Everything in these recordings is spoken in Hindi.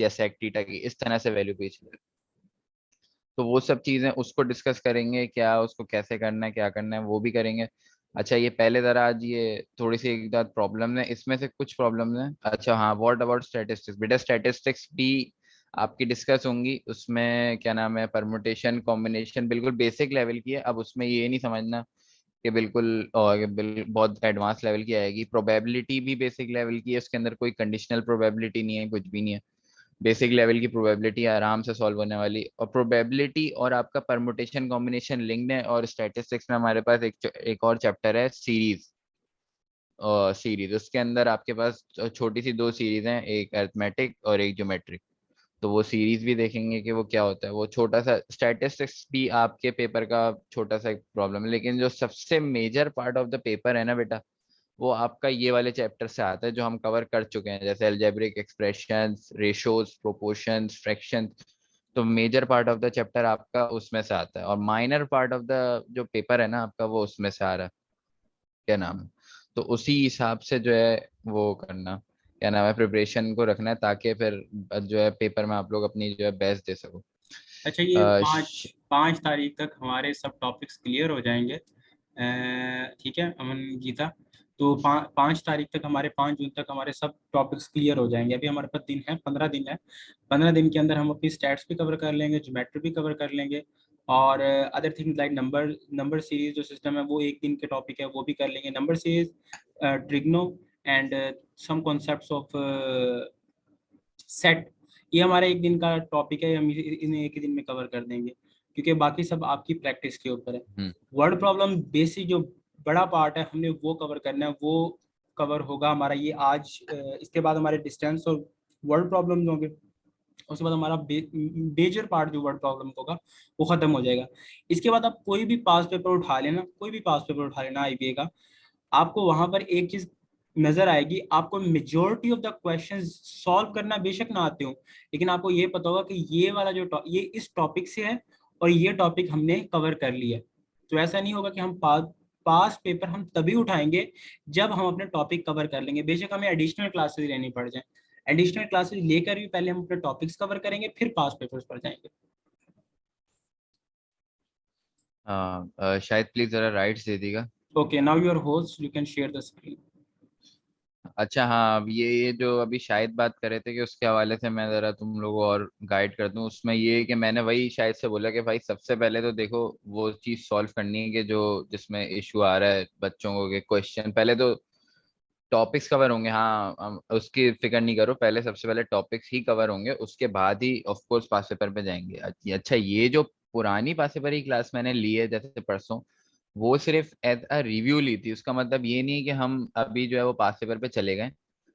या सेक थीटा की इस तरह से वैल्यू पूछ ले। तो वो सब चीजें उसको डिस्कस करेंगे, क्या उसको कैसे करना है क्या करना है वो भी करेंगे। अच्छा ये पहले जरा आज ये थोड़ी सी एक बात प्रॉब्लम है, इसमें से कुछ प्रॉब्लम है। अच्छा हाँ, व्हाट अबाउट स्टैटिस्टिक्स, बेटा स्टैटिस्टिक्स भी आपकी डिस्कस होंगी। उसमें क्या नाम है, परमुटेशन कॉम्बिनेशन बिल्कुल बेसिक लेवल की है। अब उसमें ये नहीं समझना कि बिल्कुल और बहुत एडवांस लेवल की आएगी। प्रोबेबिलिटी भी बेसिक लेवल की है, उसके अंदर कोई कंडीशनल प्रोबेबिलिटी नहीं है, कुछ भी नहीं है। बेसिक लेवल की प्रोबेबिलिटी आराम से सॉल्व होने वाली। और प्रोबेबिलिटी और आपका परमुटेशन कॉम्बिनेशन लिंक्ड है। और स्टैटिस्टिक्स में हमारे पास एक और चैप्टर है सीरीज। सीरीज उसके अंदर आपके पास छोटी सी दो सीरीज हैं, एक अरिथमेटिक और एक ज्योमेट्रिक। तो वो सीरीज भी देखेंगे कि वो क्या होता है। वो छोटा सा स्टैटिस्टिक्स भी आपके पेपर का छोटा सा एक प्रॉब्लम है, लेकिन जो सबसे major part of the paper है ना बेटा, वो आपका ये वाले चैप्टर से आता है जो हम कवर कर चुके हैं, जैसे algebraic expressions, ratios, proportions, fractions. तो major part of the chapter आपका उसमें से आता है, और माइनर पार्ट ऑफ द जो पेपर है ना आपका, वो उसमें से आ रहा है। क्या नाम है, तो उसी हिसाब से जो है वो करना, क्या नाम है, प्रिपरेशन को रखना है, ताकि फिर जो है पेपर में आप लोग अपनी जो है बेस्ट दे सको। अच्छा, ये अ, पाँच श- पाँच तारीख तक हमारे सब टॉपिक्स क्लियर हो जाएंगे। ठीक है अमन, गीता। तो 5 तारीख तक हमारे, 5 जून तक हमारे सब टॉपिक्स क्लियर हो जाएंगे। अभी हमारे पास दिन है, 15 दिन है। 15 दिन के अंदर हम अपनी स्टैट्स भी कवर कर लेंगे, ज्योमेट्री भी कवर कर लेंगे, और other things like number series जो सिस्टम है वो एक दिन के टॉपिक है, वो भी कर लेंगे। Number series, trigno, and some concepts of set, ये हमारा एक दिन का टॉपिक है, हम इन्हें एक ही दिन में कवर कर देंगे, क्योंकि बाकी सब आपकी प्रैक्टिस के ऊपर है। हम्म। वर्ड प्रॉब्लम बेसिक जो बड़ा पार्ट है हमने वो कवर करना है, वो कवर होगा हमारा ये आज। इसके बाद हमारे डिस्टेंस और वर्ड प्रॉब्लम होंगे। उसके बाद हमारा मेजर पार्ट जो वर्ड प्रॉब्लम होगा वो खत्म हो जाएगा। इसके बाद आप कोई भी पास पेपर उठा लेना, कोई भी पास पेपर उठा लेना आईबीए का, आपको वहां पर एक चीज नजर आएगी, आपको majority of the questions solve करना बेशक ना आते हो, लेकिन आपको ये पता होगा कि ये वाला जो ये इस टॉपिक से है और ये टॉपिक हमने कवर कर लिया है। तो ऐसा नहीं होगा कि हम पास पेपर हम तभी उठाएंगे जब हम अपने टॉपिक कवर कर लेंगे, बेशक हमें एडिशनल क्लासेस लेनी पड़ जाए। एडिशनल क्लासेस लेकर भी पहले हम अपने टॉपिक्स कवर करेंगे, फिर पास पेपर्स पर जाएंगे। हाँ, शायद प्लीज जरा राइट्स दे दीगा। Okay, now your host, you can share the screen. अच्छा हाँ, अब ये जो अभी शायद बात कर रहे थे कि उसके हवाले से मैं जरा तुम लोगों को और गाइड कर दूं। उसमें ये है कि मैंने वही शायद से बोला कि भाई सबसे पहले तो देखो वो चीज़ सॉल्व करनी है कि जो जिसमें इशू आ रहा है बच्चों को, के क्वेश्चन पहले तो टॉपिक्स कवर होंगे। हाँ, उसकी फिक्र नहीं करो, पहले सबसे पहले टॉपिक्स ही कवर होंगे, उसके बाद ही ऑफ कोर्स पास पेपर पे जाएंगे। अच्छा ये जो पुरानी पास पेपर की क्लास मैंने ली है जैसे परसों, वो सिर्फ एज अ रिव्यू ली थी। उसका मतलब ये नहीं है कि हम अभी जो है वो पास पेपर पे चले गए।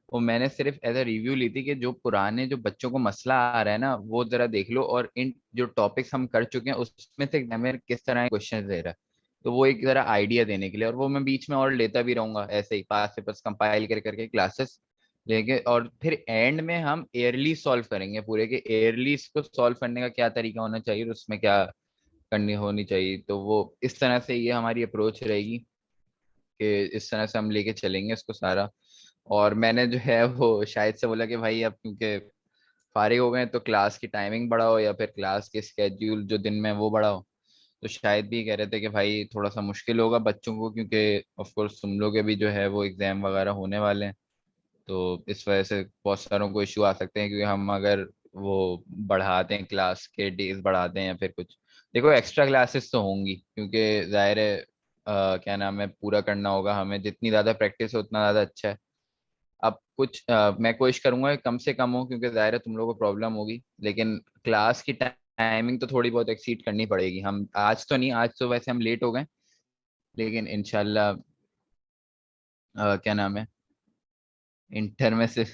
वो मैंने सिर्फ एज अ रिव्यू ली थी कि जो पुराने जो बच्चों को मसला आ रहा है ना वो जरा देख लो, और इन जो टॉपिक्स हम कर चुके हैं उसमें से एग्जामिनर किस तरह क्वेश्चन दे रहा है, तो वो एक जरा आइडिया देने के लिए। और वो मैं बीच में और लेता भी रहूंगा ऐसे ही, पास पेपर्स कंपाइल कर करके क्लासेस लेंगे। और फिर एंड में हम एयरली सॉल्व करेंगे पूरे के एयरली को सॉल्व करने का क्या तरीका होना चाहिए और उसमें क्या करनी होनी चाहिए। तो वो इस तरह से ये हमारी अप्रोच रहेगी कि इस तरह से हम लेके चलेंगे इसको सारा। और मैंने जो है वो शायद से बोला कि भाई अब क्योंकि फारिग हो गए तो क्लास की टाइमिंग बढ़ाओ या फिर क्लास के स्केड्यूल जो दिन में वो बढ़ाओ। तो शायद भी कह रहे थे कि भाई थोड़ा सा मुश्किल होगा बच्चों को, क्योंकि ऑफ कोर्स तुम लोग के भी जो है वो एग्जाम वगैरह होने वाले हैं। तो इस वजह से बहुत सारों को इशू आ सकते हैं, क्योंकि हम अगर वो बढ़ा दें क्लास के डेज बढ़ा दें या फिर कुछ। देखो एक्स्ट्रा क्लासेस तो होंगी क्योंकि जाहिर है क्या नाम है, पूरा करना होगा हमें, जितनी ज़्यादा प्रैक्टिस हो उतना ज़्यादा अच्छा है। अब कुछ मैं कोशिश करूंगा कि कम से कम हो, क्योंकि जाहिर है तुम लोगों को प्रॉब्लम होगी, लेकिन क्लास की टाइमिंग तो थोड़ी बहुत एक्सीड करनी पड़ेगी। हम आज तो नहीं, आज तो वैसे हम लेट हो गए, लेकिन इंशाल्लाह क्या नाम है, इंटर में से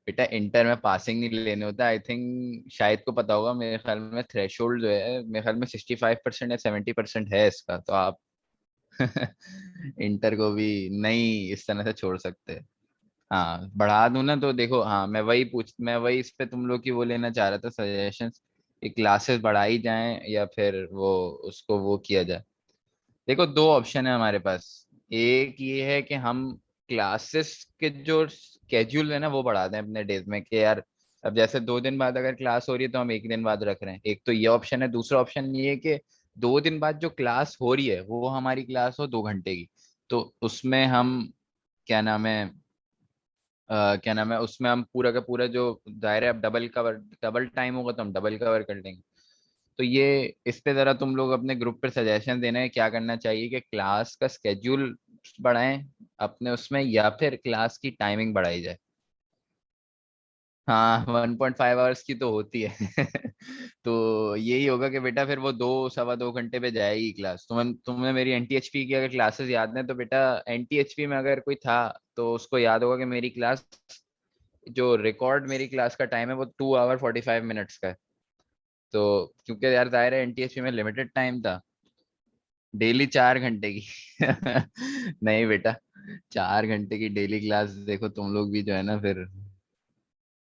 बेटा इंटर में पासिंग नहीं लेने होता। आई थिंक शायद को पता होगा, मेरे ख्याल में थ्रेशोल्ड जो है मेरे ख्याल में 65% या 70% है इसका। तो आप इंटर को भी नहीं इस तरह से छोड़ सकते। हाँ बढ़ा दूं ना तो देखो, हाँ मैं वही इस पे तुम लोग की वो लेना चाह रहा था सजेशंस, कि क्लासेस बढ़ाई जाएं या फिर वो उसको वो किया जाए। देखो दो ऑप्शन है हमारे पास। एक ये है कि हम क्लासेस के जो स्केड्यूल है ना वो बढ़ा दें अपने डेज में कि यार अब जैसे 2 दिन बाद अगर क्लास हो रही है तो हम एक दिन बाद रख रहे हैं, एक तो ये ऑप्शन है। दूसरा ऑप्शन ये है कि 2 दिन बाद जो क्लास हो रही है वो हमारी क्लास हो 2 घंटे की, तो उसमें हम क्या नाम है क्या नाम है उसमें हम पूरा का पूरा जो दायरा अब डबल टाइम होगा तो हम डबल कवर कर लेंगे। तो ये इस पे जरा तुम लोग अपने ग्रुप पर सजेशन देना है क्या करना चाहिए, कि क्लास का स्केड्यूल बढ़ाएं अपने उसमें या फिर क्लास की टाइमिंग बढ़ाई जाए। हाँ 1.5 आवर्स की तो होती है तो यही होगा कि बेटा फिर वो 2 सवा 2 घंटे पे जाएगी क्लास। तुम्हें मेरी एनटीएचपी की अगर क्लासेस याद हैं तो बेटा एनटीएचपी में अगर कोई था तो उसको याद होगा कि मेरी क्लास जो रिकॉर्ड मेरी क्लास का टाइम है वो 2 आवर 45 मिनट्स का है। तो क्योंकि यार जाहिर है एनटीएचपी में लिमिटेड टाइम था, डेली 4 घंटे की नहीं बेटा, 4 घंटे की डेली क्लास देखो तुम लोग भी जो है ना फिर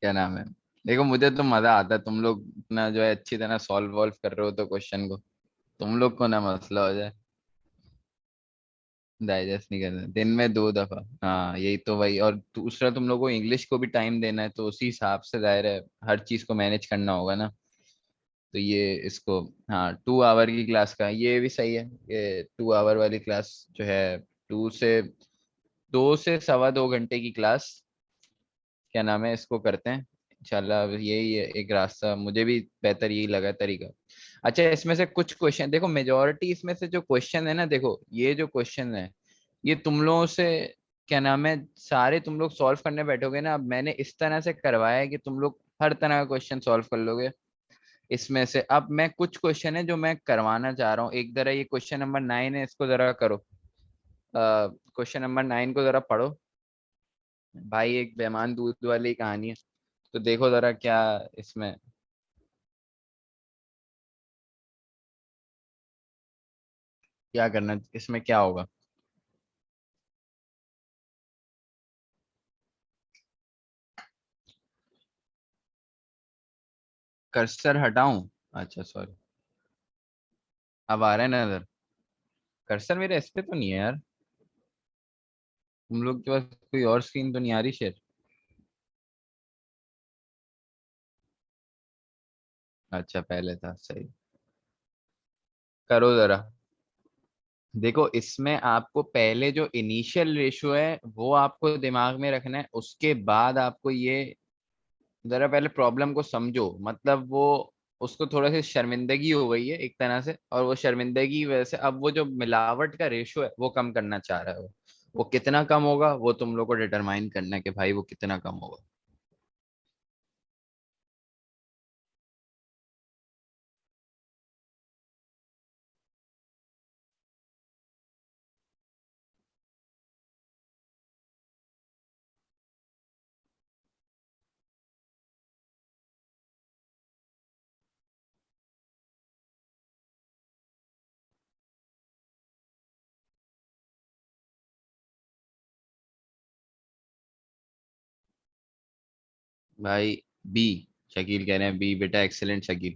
क्या नाम है, देखो मुझे तो मजा आता है तुम लोग ना जो है अच्छी तरह सॉल्व वॉल्व कर रहे हो तो क्वेश्चन को, तुम लोग को ना मसला हो जाए डाइजेस्ट नहीं करना दिन में 2 दफा। हाँ यही तो भाई, और दूसरा तुम लोग को इंग्लिश को भी टाइम देना है तो उसी हिसाब से जाहिर है हर चीज को मैनेज करना होगा ना। तो ये इसको, हाँ 2 आवर की क्लास का ये भी सही है, ये 2 आवर वाली क्लास जो है, 2 से 2 से सवा 2 घंटे की क्लास क्या नाम है इसको करते हैं इंशाल्लाह। अब यही है एक रास्ता, मुझे भी बेहतर यही लगा तरीका। अच्छा इसमें से कुछ क्वेश्चन देखो, मेजोरिटी इसमें से जो क्वेश्चन है ना, देखो ये जो क्वेश्चन है ये तुम लोगों से क्या नाम है सारे तुम लोग सॉल्व करने बैठोगे ना, अब मैंने इस तरह से करवाया है कि तुम लोग हर तरह का क्वेश्चन सॉल्व कर लोगे इसमें से। अब मैं कुछ क्वेश्चन है जो मैं करवाना चाह रहा हूँ, एक जरा ये क्वेश्चन नंबर 9 है इसको जरा करो, क्वेश्चन नंबर 9 को जरा पढ़ो भाई, एक बेईमान दूध वाली कहानी है, तो देखो जरा क्या इसमें क्या करना, इसमें क्या होगा। कर्सर हटाऊं, अच्छा सॉरी, अब आ रहा है नजर, कर्सर मेरे इस पे तो नहीं है यार, तुम लोग के पास कोई और स्क्रीन तो नहीं आ रही शेर। अच्छा पहले था सही, करो जरा। देखो इसमें आपको पहले जो इनिशियल रेशियो है वो आपको दिमाग में रखना है, उसके बाद आपको ये जरा पहले प्रॉब्लम को समझो, मतलब वो उसको थोड़ा सी शर्मिंदगी हो गई है एक तरह से, और वो शर्मिंदगी की वजह से अब वो जो मिलावट का रेशियो है वो कम करना चाह रहा है वो कितना कम होगा वो तुम लोग को डिटरमाइन करना है कि भाई वो कितना कम होगा। भाई बी, शकील कह रहे हैं बी, बेटा एक्सेलेंट शकील।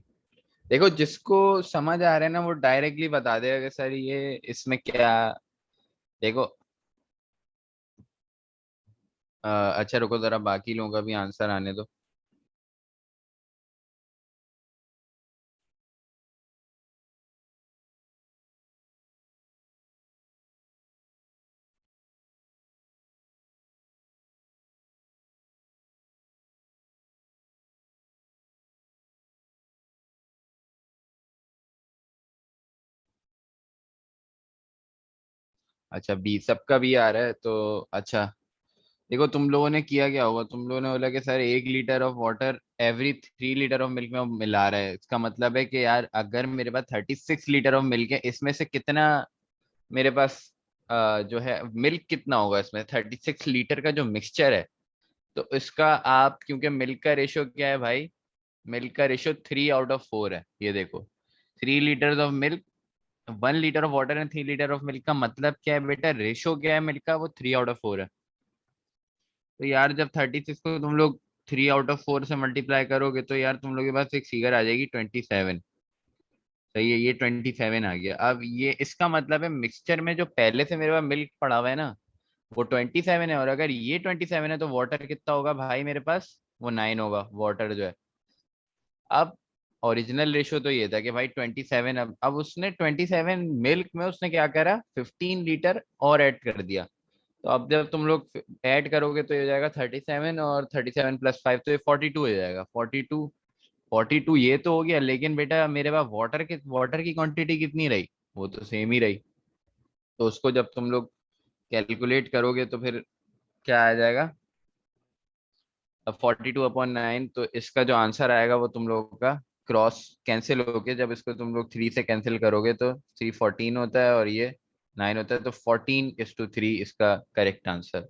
देखो जिसको समझ आ रहा है ना वो डायरेक्टली बता देगा कि सर ये इसमें क्या। देखो अच्छा रुको जरा बाकी लोगों का भी आंसर आने दो। अच्छा बी, सबका बी आ रहा है तो अच्छा। देखो तुम लोगों ने किया क्या होगा, तुम लोगों ने बोला कि sir 1 litre of water every 3 litre of milk में वो मिला रहा है, इसका मतलब है कि यार अगर मेरे पास 36 लीटर ऑफ मिल्क है इसमें से कितना मेरे पास जो है मिल्क कितना होगा इसमें, 36 लीटर का जो मिक्सचर है। तो इसका आप क्योंकि मिल्क का रेशियो क्या है भाई, मिल्क का रेशियो 3/4 है, ये देखो 3 litre of milk, 1 litre of water and 3 litre of milk का मतलब क्या है बेटा, रेशियो क्या है मिल्क का, वो 3/4 है। तो यार जब 36 को तुम लोग 3/4 से मल्टीप्लाई करोगे तो यार तुम लोग के पास एक फिगर आ जाएगी 27। सही है, ये 27 आ गया। अब ये इसका मतलब है मिक्सचर में जो पहले से मेरे पास मिल्क पड़ा हुआ है ना, वो 27 है, और अगर ये 27 है तो वाटर कितना होगा भाई मेरे पास, वो 9 होगा वाटर जो है। अब ओरिजिनल रेशियो तो ये था कि भाई 27, अब उसने 27 मिल्क में उसने क्या करा, 15 लीटर और ऐड कर दिया। तो अब जब तुम लोग ऐड करोगे तो ये हो जाएगा 37, और 37 + 5 तो ये 42 हो जाएगा। 42, 42 ये तो हो गया, लेकिन बेटा मेरे पास वाटर की क्वांटिटी कितनी रही, वो तो सेम ही रही। तो उसको जब तुम लोग कैलकुलेट करोगे तो फिर क्या आ जाएगा, अब 42/9, तो इसका जो आंसर आएगा वो तुम लोगों का क्रॉस कैंसिल होके, जब इसको तुम लोग 3 से कैंसिल करोगे तो 3 14 होता है और ये 9 होता है, तो 14:3 इसका करेक्ट आंसर।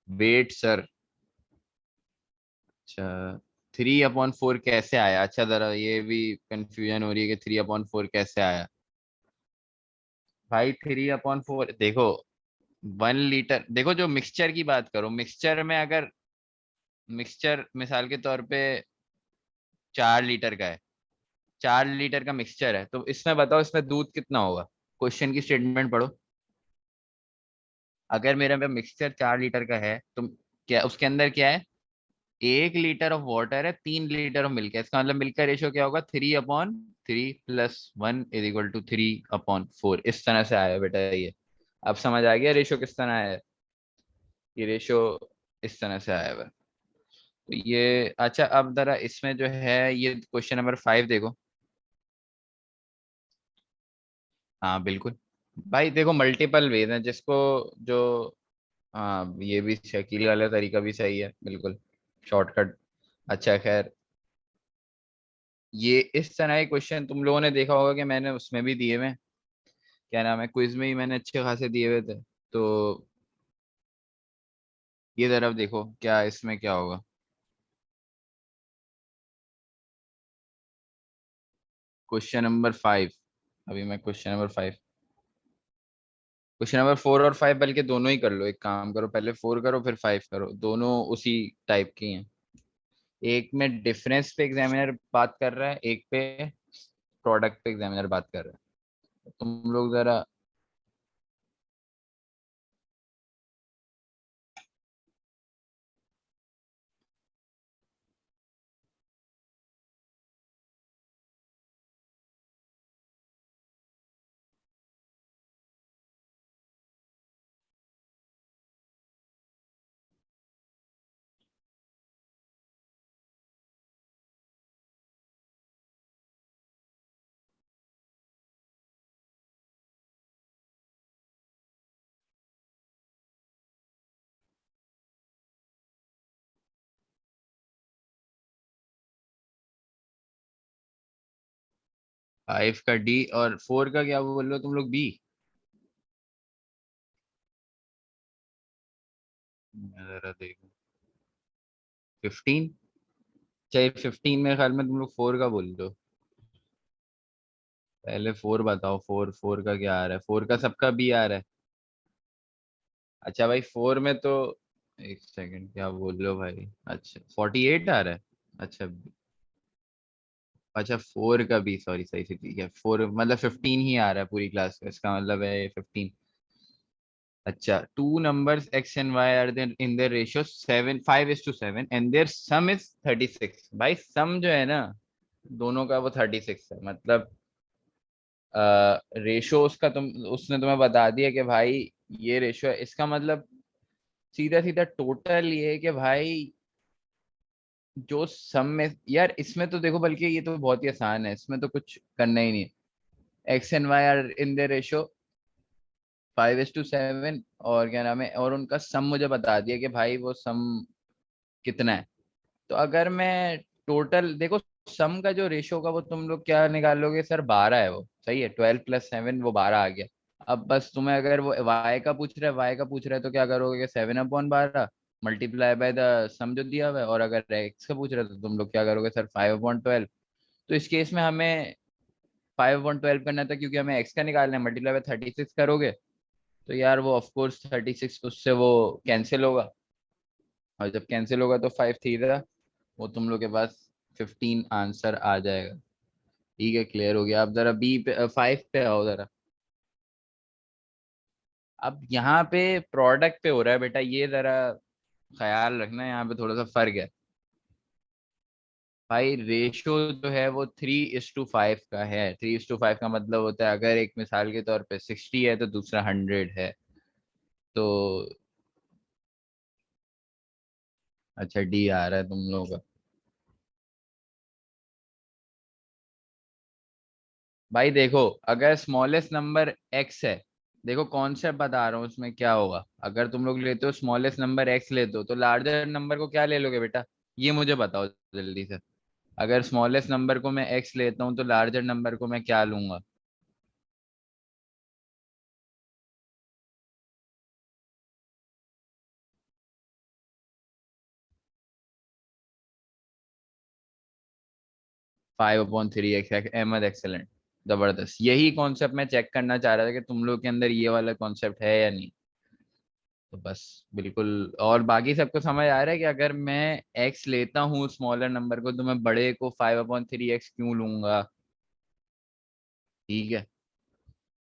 Wait sir. अच्छा, 3/4 कैसे आया, अच्छा जरा ये भी कंफ्यूजन हो रही है कि 3/4 कैसे आया। भाई 3/4 देखो, 1 लीटर, देखो जो मिक्सचर की बात करो, मिक्सचर में अगर मिक्सचर मिसाल के तौर पे 4 लीटर का है, 4 लीटर का मिक्सचर है, तो इसमें बताओ इसमें दूध कितना होगा। क्वेश्चन की स्टेटमेंट पढ़ो। अगर मेरे पे मिक्सचर 4 लीटर का है तो क्या उसके अंदर क्या है, 1 लीटर ऑफ वाटर है, 3 लीटर ऑफ मिल्क है, इसका मतलब मिल्क का रेशियो क्या होगा, 3/3 + 1 = 3/4। इस तरह से आया बेटा ये। अब समझ आ गया रेशियो किस तरह आया है, ये रेशियो इस तरह से आया हुआ है। तो ये अच्छा, अब जरा इसमें जो है ये क्वेश्चन नंबर 5 देखो। हाँ बिल्कुल। भाई देखो मल्टीपल वेज हैं जिसको, जो, हाँ ये भी शकील वाला तरीका भी सही है बिल्कुल, शॉर्टकट। अच्छा खैर, ये इस तरह के क्वेश्चन तुम लोगों ने देखा होगा कि मैंने उसमें भी दिए हुए, क्या नाम है, क्विज में ही मैंने अच्छे खासे दिए हुए थे। तो ये तरफ देखो क्या इसमें क्या होगा। क्वेश्चन नंबर 5, अभी मैं क्वेश्चन नंबर 4 और 5, बल्कि दोनों ही कर लो, एक काम करो पहले 4 करो फिर 5 करो, दोनों उसी टाइप की हैं। एक में डिफरेंस पे एग्जामिनर बात कर रहा है, एक पे प्रोडक्ट पे एग्जामिनर बात कर रहा है, तुम लोग जरा। 5 का डी और 4 का क्या बोल रहे हो तुम लोग, बी। जरा देखो 15, चाहे 15 में ख्याल में तुम लोग 4 का बोल रहे हो। पहले 4 बताओ, 4 का क्या आ रहा है, 4 का सबका बी आ रहा है। अच्छा भाई 4 में तो, एक सेकंड क्या बोल रहे हो भाई, अच्छा 48 आ रहा है। अच्छा, अच्छा 4 का बी, सॉरी सही से, ठीक है 4 मतलब 15 ही आ रहा है पूरी क्लास का, इसका मतलब है 15। अच्छा, two numbers x and y are there in their ratio 5:7 and their sum is 36। भाई सम जो है ना दोनों का वो 36 है, मतलब रेशो उसका उसने तुम्हें बता दिया कि भाई ये रेशो है, इसका मतलब सीधा सीधा टोटल ये है कि भाई जो सम में, यार इसमें तो देखो बल्कि ये तो बहुत ही आसान है, इसमें तो कुछ करना ही नहीं है। X and y are in the ratio 5:7, और क्या नाम है, और उनका सम मुझे बता दिया कि भाई वो सम कितना है। तो अगर मैं टोटल देखो, सम का जो रेशो होगा वो तुम लोग क्या निकालोगे सर, 12 है वो, सही है, 12 + 7 वो 12 आ गया। अब बस तुम्हें अगर वो वाई का पूछ रहा है तो क्या करोगे, 7/12 मल्टीप्लाई बाय द सम जो दिया हुआ है, और अगर एक्स का पूछ रहा है तो तुम लोग क्या करोगे सर, 5/12। तो इस केस में हमें 5/12 करना था क्योंकि हमें एक्स का निकालना है, मल्टीप्लाई बाय 36 करोगे तो यार वो ऑफकोर्स 36 उससे वो कैंसिल होगा, और जब कैंसिल होगा तो 5 थी, वो तुम लोग के पास 15 आंसर आ जाएगा। ठीक है, क्लियर हो गया। आप जरा बी पे 5 पे आओ जरा। अब यहाँ पे प्रोडक्ट पे हो रहा है बेटा, ये जरा ख्याल रखना, यहाँ पे थोड़ा सा फर्क है भाई। रेशो जो है वो 3:5 का है। 3:5 का मतलब होता है अगर एक मिसाल के तौर पे 60 है तो दूसरा 100 है। तो अच्छा, डी आ रहा है तुम लोगों का। भाई देखो, अगर स्मॉलेस्ट नंबर एक्स है, देखो कॉन्सेप्ट बता रहा हूँ उसमें क्या होगा। अगर तुम लोग लेते हो स्मॉलेस्ट नंबर एक्स लेते हो तो लार्जर नंबर को क्या ले लोगे बेटा, ये मुझे बताओ जल्दी से। अगर स्मॉलेस्ट नंबर को मैं एक्स लेता हूँ तो लार्जर नंबर को मैं क्या लूंगा। 5/3 एक्स। अहमद एक्सेलेंट, जबरदस्त। यही कॉन्सेप्ट मैं चेक करना चाह रहा था कि तुम लोग के अंदर ये वाला कॉन्सेप्ट है या नहीं। तो बस बिल्कुल। और बाकी सबको समझ आ रहा है कि अगर मैं एक्स लेता हूँ स्मॉलर नंबर को तो मैं बड़े को 5/3 एक्स क्यों लूंगा। ठीक है।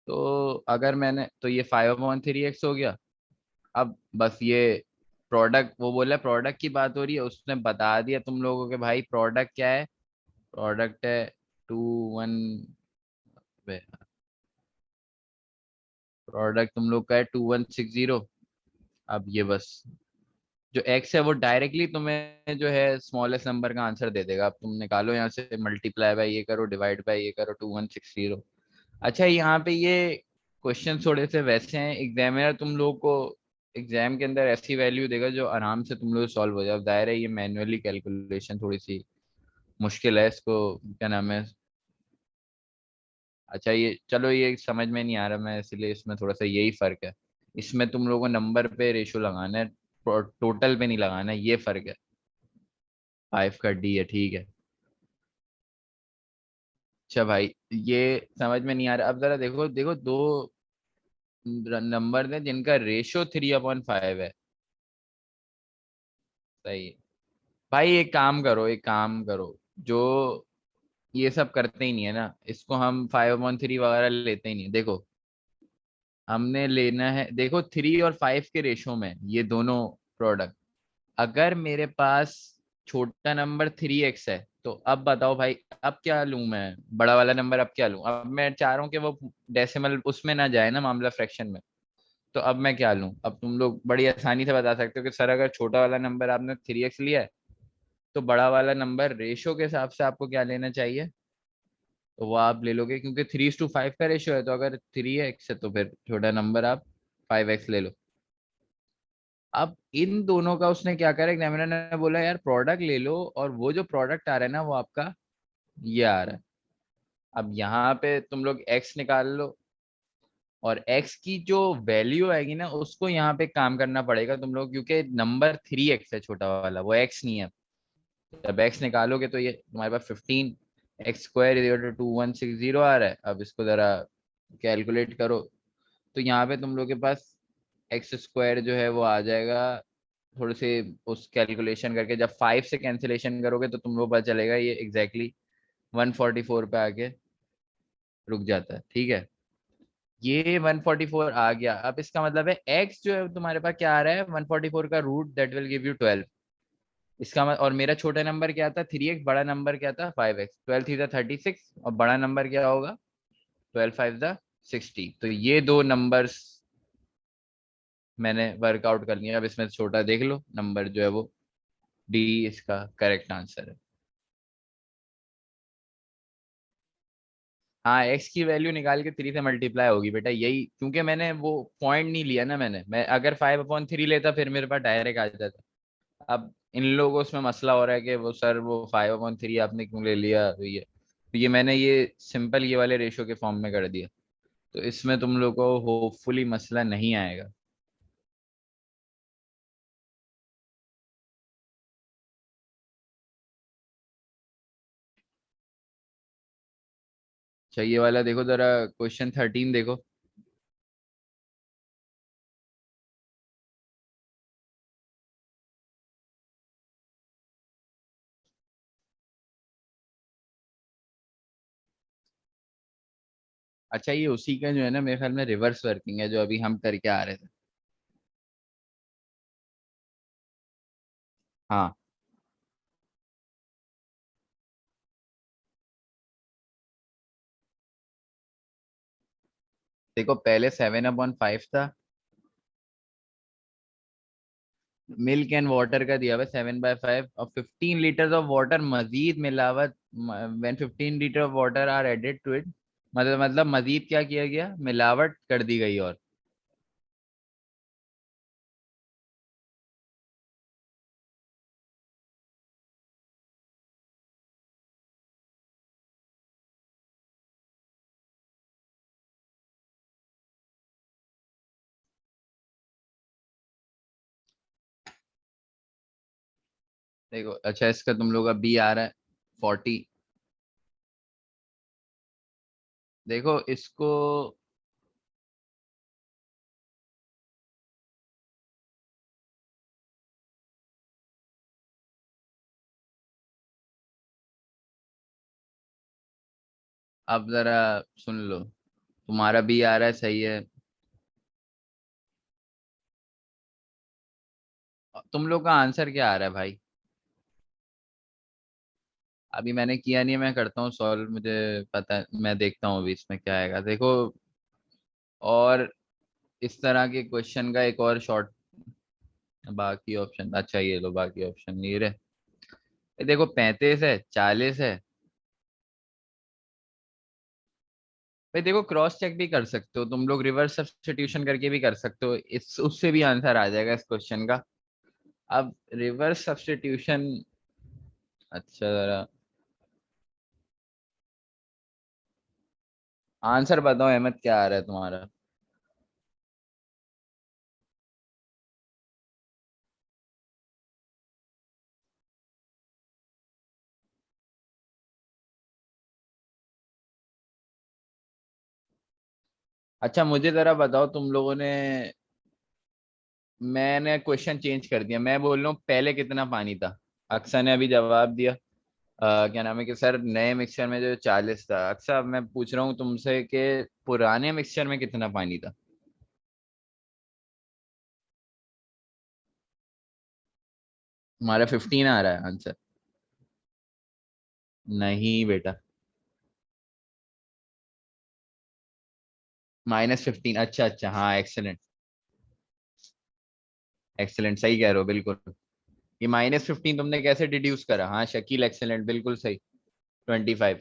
तो अगर मैंने, तो ये 5/3 एक्स हो गया। अब बस ये प्रोडक्ट, वो बोला प्रोडक्ट की बात हो रही है, उसने बता दिया तुम लोगों के भाई प्रोडक्ट क्या है। प्रोडक्ट है 2 1, प्रोडक्ट तुम लोग का है 2160। अब ये बस जो एक्स है वो डायरेक्टली तुम्हें जो है स्मॉलेस्ट नंबर का आंसर दे देगा। अब तुम निकालो यहाँ से, मल्टीप्लाई बाय ये करो, डिवाइड बाय ये करो, 2160। अच्छा, यहाँ पे ये क्वेश्चन थोड़े से वैसे हैं, एग्जामिनर तुम लोग को एग्जाम के अंदर ऐसी वैल्यू देगा जो आराम से तुम लोग सॉल्व हो जाए। अब दायरा है ये मैन्युअली कैलकुलेशन थोड़ी सी मुश्किल है, इसको क्या नाम है। अच्छा ये चलो, ये समझ में नहीं आ रहा मैं, इसलिए इसमें थोड़ा सा यही फर्क है। इसमें तुम लोगों को नंबर पे रेशो लगाना है, टोटल पे नहीं लगाना है, ये फर्क है। 5 का डी है, ठीक है। अच्छा भाई, ये समझ में नहीं आ रहा। अब जरा देखो देखो, दो नंबर हैं जिनका रेशियो 3/5 है। सही है। भाई एक काम करो, एक काम करो, जो ये सब करते ही नहीं है ना, इसको हम 5/3 वगैरह लेते ही नहीं। देखो हमने लेना है, देखो 3 और 5 के रेशो में ये दोनों प्रोडक्ट। अगर मेरे पास छोटा नंबर 3x है तो अब बताओ भाई, अब क्या लूं मैं, बड़ा वाला नंबर अब क्या लूं। अब मैं चाह रहा हूँ कि वो डेसिमल उसमें ना जाए ना, मामला फ्रैक्शन में। तो अब मैं क्या लूं। अब तुम लोग बड़ी आसानी से बता सकते हो कि सर अगर छोटा वाला नंबर आपने 3x लिया है तो बड़ा वाला नंबर रेशो के हिसाब से आपको क्या लेना चाहिए। तो वो आप ले लोगे, क्योंकि 3:5 का रेशियो है, तो अगर 3x है तो फिर छोटा नंबर आप 5x ले लो। अब इन दोनों का उसने क्या करा, एग्जामिनर ने बोला यार प्रोडक्ट ले लो, और वो जो प्रोडक्ट आ रहा है ना वो आपका ये आ रहा है। अब यहाँ पे तुम लोग x निकाल लो, और x की जो वैल्यू आएगी ना उसको यहाँ पे काम करना पड़ेगा तुम लोग, क्योंकि नंबर 3x है छोटा वाला, वो x नहीं है। जब x निकालोगे तो ये तुम्हारे पास 15x² = 2160 आ रहा है। अब इसको जरा कैलकुलेट करो, तो यहाँ पे तुम लोग के पास x² जो है वो आ जाएगा। थोड़े से उस कैलकुलेशन करके जब 5 से कैंसिलेशन करोगे तो तुम लोग पता चलेगा ये एग्जैक्टली 144 पे आके रुक जाता है। ठीक है, ये 144 आ गया। अब इसका मतलब है x जो है तुम्हारे पास क्या आ रहा है, 144 का root that will give you 12। इसका और मेरा छोटा नंबर क्या था 3x, बड़ा नंबर क्या था 5x। 12 थी 36 और बड़ा नंबर क्या होगा 12 5 60। तो ये दो नंबर्स मैंने वर्कआउट कर लिया। अब इसमें से छोटा देख लो नंबर जो है वो डी इसका करेक्ट आंसर है। हाँ, एक्स की वैल्यू निकाल के 3 से मल्टीप्लाई होगी बेटा, यही क्योंकि मैंने वो पॉइंट नहीं लिया ना। मैं अगर 5/3 लेता फिर मेरे पास डायरेक्ट आ जाता। अब इन लोगों उसमें मसला हो रहा है कि वो सर वो 5/3 आपने क्यों ले लिया, तो ये मैंने ये सिंपल ये वाले रेशो के फॉर्म में कर दिया। तो इसमें तुम लोग को होपफुली मसला नहीं आएगा। अच्छा ये वाला देखो जरा, क्वेश्चन 13 देखो। अच्छा ये उसी का जो है ना, मेरे ख्याल में रिवर्स वर्किंग है जो अभी हम करके आ रहे थे। हाँ देखो, पहले 7/5 था। मिल्क एंड वाटर का दिया हुआ 7/5 और 15 लीटर ऑफ वाटर मजीद मिलावट। When 15 litre of water are added to it, मतलब मजीद क्या किया गया, मिलावट कर दी गई। और देखो, अच्छा इसका तुम लोग का बी आ रहा है 40। देखो इसको, अब जरा सुन लो, तुम्हारा बी आ रहा है सही है। तुम लोग का आंसर क्या आ रहा है भाई? अभी मैंने किया नहीं है, मैं करता हूँ सॉल्व, मुझे पता है, मैं देखता हूँ अभी इसमें क्या आएगा, देखो। और इस तरह के क्वेश्चन का एक और शॉर्ट, बाकी ऑप्शन, अच्छा ये लो, बाकी ऑप्शन नहीं रहे। ये देखो 35 है, 40 है। भाई देखो, क्रॉस चेक भी कर सकते हो तुम लोग, रिवर्स सब्स्टिट्यूशन करके भी कर सकते हो, इस उससे भी आंसर आ जाएगा इस क्वेश्चन का। अब रिवर्स सब्स्टिट्यूशन, अच्छा जरा आंसर बताओ अहमद, क्या आ रहा है तुम्हारा? अच्छा मुझे जरा बताओ, तुम लोगों ने, मैंने क्वेश्चन चेंज कर दिया, मैं बोल रहा हूँ पहले कितना पानी था। अक्सर ने अभी जवाब दिया, क्या नाम है कि सर नए मिक्सचर में जो 40 था। अक्सर अब मैं पूछ रहा हूँ तुमसे कि पुराने मिक्सचर में कितना पानी था? हमारा 15 आ रहा है आंसर। नहीं बेटा, -15, अच्छा अच्छा, हाँ एक्सेलेंट। एक्सेलेंट, सही कह रहे हो बिल्कुल। ये -15 तुमने कैसे डिड्यूस करा? हाँ शकील, एक्सेलेंट, बिल्कुल सही। 25।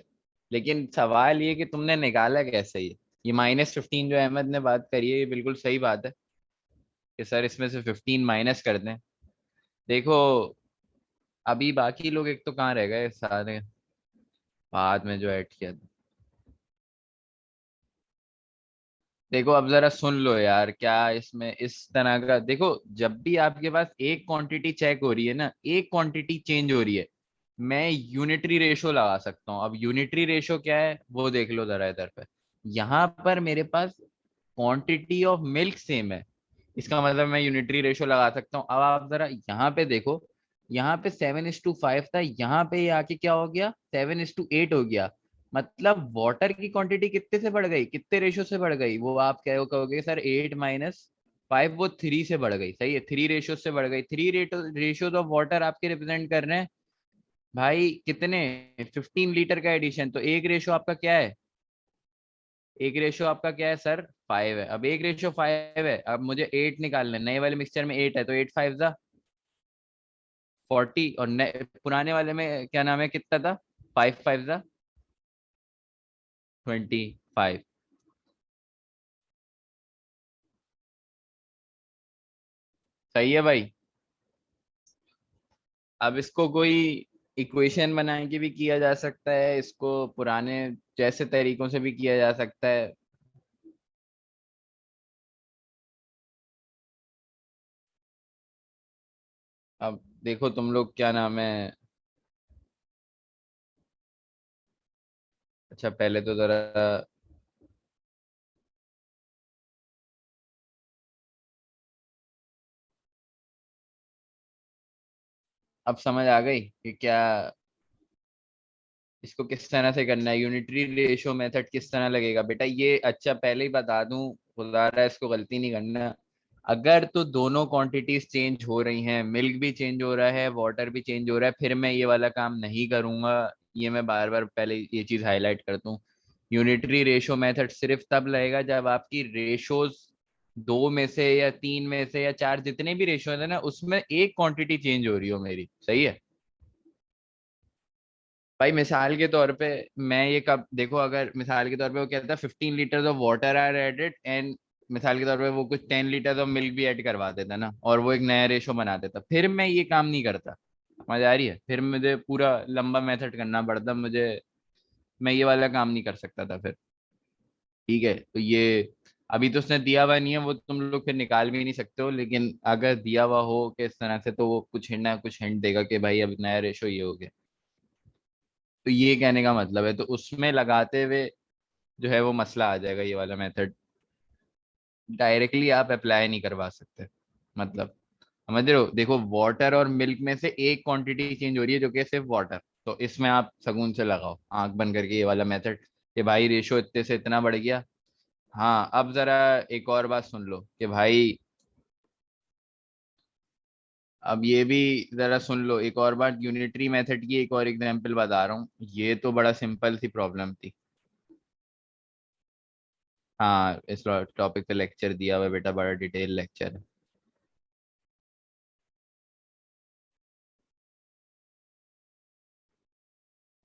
लेकिन सवाल ये कि तुमने निकाला कैसे ये -15 जो अहमद ने बात करी है, ये बिल्कुल सही बात है कि सर इसमें से 15 माइनस कर दें। देखो, अभी बाकी लोग एक तो कहाँ रह गए सारे, बाद में जो ऐड किया था। देखो अब जरा सुन लो यार, क्या इसमें इस तरह का, देखो जब भी आपके पास एक क्वांटिटी चेक हो रही है ना, एक क्वांटिटी चेंज हो रही है, मैं यूनिटरी रेशो लगा सकता हूँ। अब यूनिटरी रेशो क्या है वो देख लो जरा इधर पे। यहाँ पर मेरे पास क्वांटिटी ऑफ मिल्क सेम है, इसका मतलब मैं यूनिटरी रेशो लगा सकता हूँ। अब आप जरा यहाँ पे देखो, यहाँ पे 7:5 था, यहाँ पे ये आके क्या हो गया, 7:8 हो गया। मतलब वाटर की क्वांटिटी कितने से बढ़ गई, कितने रेशो से बढ़ गई, वो आप क्या कहोगे सर 8 - 5, वो 3 से बढ़ गई। सही है, 3 रेशो से बढ़ गई। 3 रेशोज ऑफ वाटर आपके रिप्रेजेंट कर रहे हैं भाई कितने, 15 लीटर का एडिशन। तो एक रेशो आपका क्या है, एक रेशो आपका क्या है सर, 5 है। अब एक रेशो 5 है, अब मुझे 8 निकालना है, नए वाले मिक्सचर में 8 है, तो 8 5 जा 40, और पुराने वाले में क्या नाम है कितना था, 5 5 जा 25। सही है भाई। अब इसको कोई इक्वेशन बना के भी किया जा सकता है, इसको पुराने जैसे तरीकों से भी किया जा सकता है। अब देखो तुम लोग, क्या नाम है, अच्छा पहले तो जरा, अब समझ आ गई कि क्या, इसको किस तरह से करना है, यूनिटरी रेशो मेथड किस तरह लगेगा बेटा ये। अच्छा पहले ही बता दूं, खुदा रहा इसको गलती नहीं करना। अगर तो दोनों क्वांटिटीज चेंज हो रही हैं, मिल्क भी चेंज हो रहा है, वाटर भी चेंज हो रहा है, फिर मैं ये वाला काम नहीं करूंगा। ये मैं बार बार पहले ये चीज हाईलाइट करता हूँ। यूनिटरी रेशो मेथड सिर्फ तब लगेगा जब आपकी रेशोज दो में से या तीन में से या चार, जितने भी रेशो है ना, उसमें एक क्वांटिटी चेंज हो रही हो मेरी। सही है भाई। मिसाल के तौर पे मैं ये कब देखो, अगर मिसाल के तौर पे वो कहता है 15 litre of water are added and मिसाल के तौर पे वो कुछ 10 लीटर ऑफ मिल्क भी ऐड करवा देता ना, और वो एक नया रेशो बना देता, फिर मैं ये काम नहीं करता। मजा आ रही है, फिर मुझे पूरा लंबा मेथड करना पड़ता मुझे। मैं ये वाला काम नहीं कर सकता था फिर। ठीक है, तो ये अभी तो उसने दिया हुआ नहीं है, वो तुम लोग फिर निकाल भी नहीं सकते हो, लेकिन अगर दिया हुआ हो कि इस तरह से, तो वो कुछ हिंट ना कुछ हिंट देगा कि भाई अब नया रेशो ये हो गया। तो ये कहने का मतलब है, तो उसमें लगाते हुए जो है वो मसला आ जाएगा। ये वाला मेथड डायरेक्टली आप अप्लाई नहीं करवा सकते। मतलब समझ रहे हो, देखो वाटर और मिल्क में से एक क्वांटिटी चेंज हो रही है जो कि सिर्फ वाटर। तो इसमें आप शगुन से लगाओ आंख बंद करके ये वाला मेथड कि भाई रेशो इतने से इतना बढ़ गया। हाँ अब जरा एक और बात सुन लो कि भाई, अब ये भी जरा सुन लो एक और बात। यूनिटरी मेथड की एक और एग्जांपल बता रहा हूँ, ये तो बड़ा सिंपल सी प्रॉब्लम थी। हाँ इस टॉपिक पे लेक्चर दिया हुआ है बेटा, बड़ा डिटेल लेक्चर है।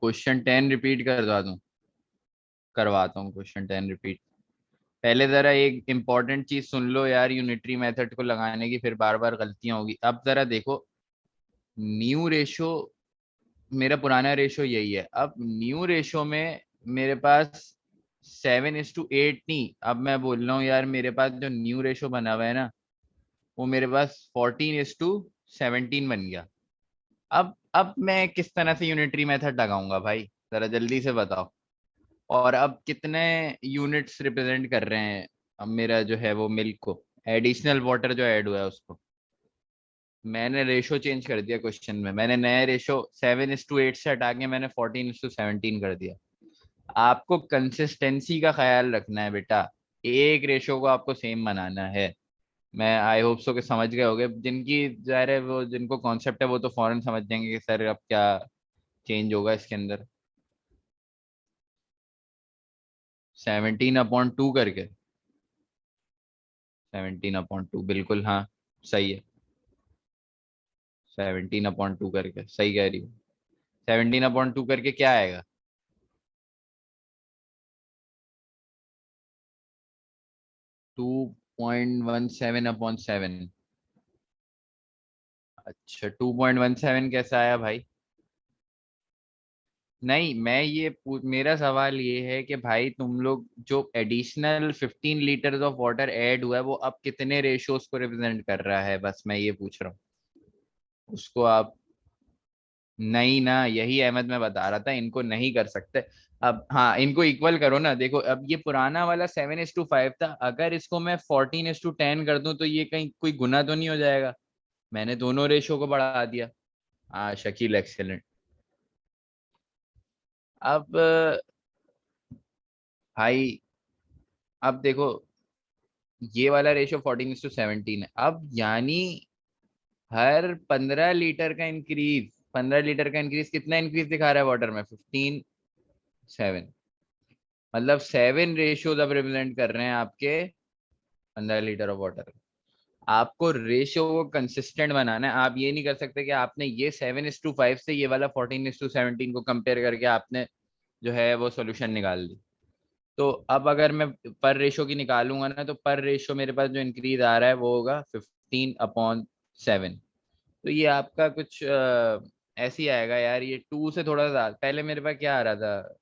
क्वेश्चन 10 रिपीट करवा दूं? करवाता हूँ क्वेश्चन 10 रिपीट। पहले जरा एक इंपॉर्टेंट चीज सुन लो यार, यूनिटरी मेथड को लगाने की फिर बार बार गलतियां होगी। अब जरा देखो, न्यू रेशो, मेरा पुराना रेशो यही है। अब न्यू रेशो में मेरे पास 7:8 नहीं, अब मैं बोल रहा हूँ यार मेरे पास जो न्यू रेशो बना हुआ है ना, वो मेरे पास 14:17 बन गया। अब मैं किस तरह से यूनिटरी मेथड लगाऊंगा भाई, जरा जल्दी से बताओ। और अब कितने यूनिट्स रिप्रेजेंट कर रहे हैं अब मेरा जो है वो मिल्क को, एडिशनल वाटर जो ऐड हुआ है उसको। मैंने रेशो चेंज कर दिया क्वेश्चन में, मैंने नया रेशो 7:8 से हटा के मैंने 14:17 कर दिया। आपको कंसिस्टेंसी का ख्याल रखना है बेटा, एक रेशो को आपको सेम बनाना है। मैं आई होप सो के समझ गए होगे, जिनकी जाहिर है वो जिनको कॉन्सेप्ट है वो तो फौरन समझ जाएंगे कि सर अब क्या चेंज होगा इसके अंदर। 17/2 करके, 17/2 बिल्कुल हाँ, सही है। 17/2 करके सही कह रही हूँ। 17/2 करके क्या आएगा? 2.17/7। अच्छा 2.17 कैसा आया भाई? नहीं मैं ये मेरा सवाल ये है कि भाई तुम लोग जो additional 15 litre of water add हुआ है वो अब कितने रेशियोज को रिप्रेजेंट कर रहा है, बस मैं ये पूछ रहा हूँ। उसको आप, नहीं ना, यही अहमद मैं बता रहा था, इनको नहीं कर सकते। अब हाँ इनको इक्वल करो ना। देखो अब ये पुराना वाला 7:5 था, अगर इसको मैं 14:10 कर दूं तो ये कहीं कोई गुना तो नहीं हो जाएगा। मैंने दोनों रेशो को बढ़ा दिया। हाँ शकील एक्सेलेंट। अब भाई, अब देखो ये वाला रेशो 14:17 है, अब यानी हर 15 लीटर का इंक्रीज, 15 लीटर का इंक्रीज कितना इंक्रीज दिखा रहा है वाटर में? 15:7। मतलब 7 रेशियोज अब रिप्रेजेंट कर रहे हैं आपके 15 लीटर ऑफ वाटर। आपको रेशियो को कंसिस्टेंट बनाना है। आप ये नहीं कर सकते कि आपने ये 7:5 से ये वाला 14:17 को कंपेयर करके आपने जो है वो सोल्यूशन निकाल दी। तो अब अगर मैं पर रेशो की निकालूंगा ना, तो पर रेशो मेरे पास जो इंक्रीज आ रहा है वो होगा 15/7। तो ये आपका कुछ ऐसे ही आएगा यार, ये 2 से थोड़ा सा पहले मेरे पास क्या आ रहा था,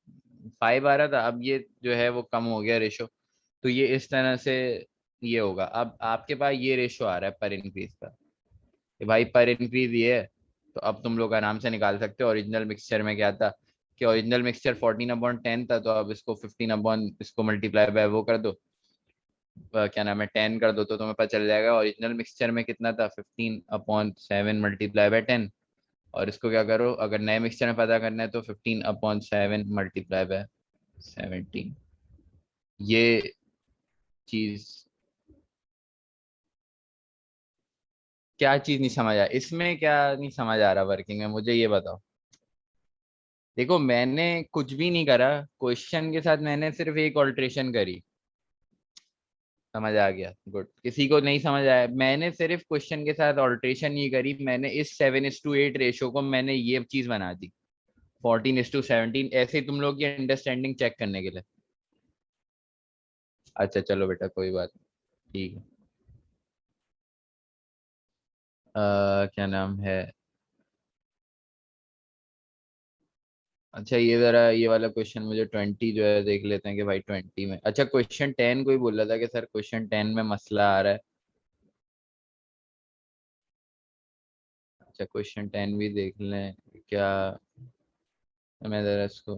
5 आ रहा था, अब ये जो है वो कम हो गया रेशो। तो ये इस तरह से ये होगा। अब आपके पास ये रेशो आ रहा है पर इंक्रीज का, कि भाई पर इंक्रीज ये है। तो अब तुम लोग आराम से निकाल सकते हो। ओरिजिनल मिक्सचर में क्या था कि ओरिजिनल मिक्सचर 14/10 था, तो अब इसको 15 इसको मल्टीप्लाई बाय वो कर दो, क्या नाम है 10 कर दो, तो तुम्हें पता चल जाएगा ओरिजिनल मिक्सचर में कितना था, 15/7 मल्टीप्लाई बाय 10। और इसको क्या करो, अगर नए मिक्सचर में पता करना है तो 15/7 मल्टीप्लाई बाय 17। ये चीज, क्या चीज नहीं समझ आया इसमें, क्या नहीं समझ आ रहा वर्किंग में, मुझे ये बताओ। देखो मैंने कुछ भी नहीं करा, क्वेश्चन के साथ मैंने सिर्फ एक ऑल्ट्रेशन करी। समझ आ गया, गुड। किसी को नहीं समझ आया, मैंने सिर्फ क्वेश्चन के साथ ऑल्ट्रेशन ये करी, मैंने इस 7:8 रेशो को मैंने ये चीज बना दी 14:17, ऐसे ही तुम लोग की अंडरस्टैंडिंग चेक करने के लिए। अच्छा चलो बेटा कोई बात नहीं, ठीक है। क्या नाम है, अच्छा ये जरा ये वाला क्वेश्चन मुझे 20 जो है देख लेते हैं कि भाई 20 में, अच्छा क्वेश्चन 10 कोई बोल रहा था कि सर क्वेश्चन 10 में मसला आ रहा है। अच्छा क्वेश्चन 10 भी देख लें क्या, मैं जरा इसको,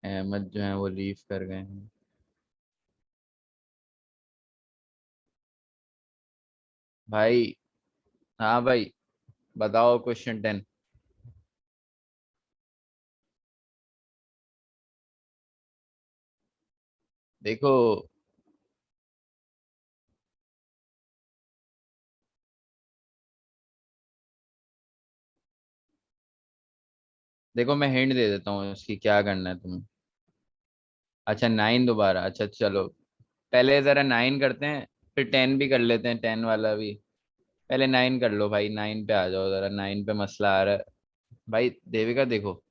अहमद जो है वो लीव कर गए हैं। भाई, हाँ भाई, बताओ क्वेश्चन 10। देखो, देखो मैं हिंट दे देता हूँ इसकी, क्या करना है तुम्हें। अच्छा 9 दोबारा, अच्छा चलो, पहले जरा 9 करते हैं, फिर 10 भी कर लेते हैं, 10 वाला भी। पहले 9 कर लो भाई, 9 पे आ जाओ जरा, 9 पे मसला आ रहा है। भाई देविका देखो,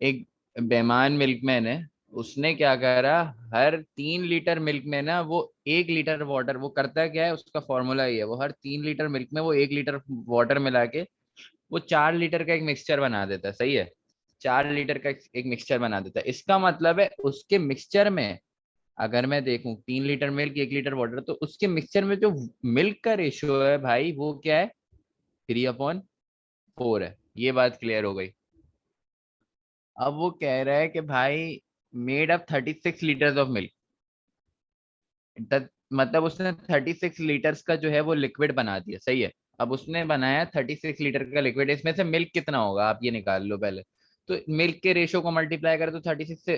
एक बेमान मिल्कमैन है, उसने क्या करा, हर 3 लीटर मिल्क में ना वो 1 लीटर वाटर, वो करता क्या है, उसका फॉर्मूला ये है, वो हर 3 लीटर मिल्क में वो 1 लीटर वाटर मिला के वो 4 लीटर का एक मिक्सचर बना देता है, सही है। 4 लीटर का एक मिक्सचर बना देता है, इसका मतलब है उसके मिक्सचर में, अगर मैं देखूं 3 लीटर मिल्क 1 लीटर वाटर, तो उसके मिक्सचर में जो मिल्क का रेशियो है भाई वो क्या है, 3/4 है। ये बात क्लियर हो गई। अब वो कह रहा है कि भाई made up 36 litres of milk, मतलब उसने 36 लीटर्स का जो है वो लिक्विड बना दिया, सही है। अब उसने बनाया 36 लीटर का लिक्विड, इसमें से मिल्क कितना होगा आप ये निकाल लो पहले। तो मिल्क के रेशो को मल्टीप्लाई करो तो 36 से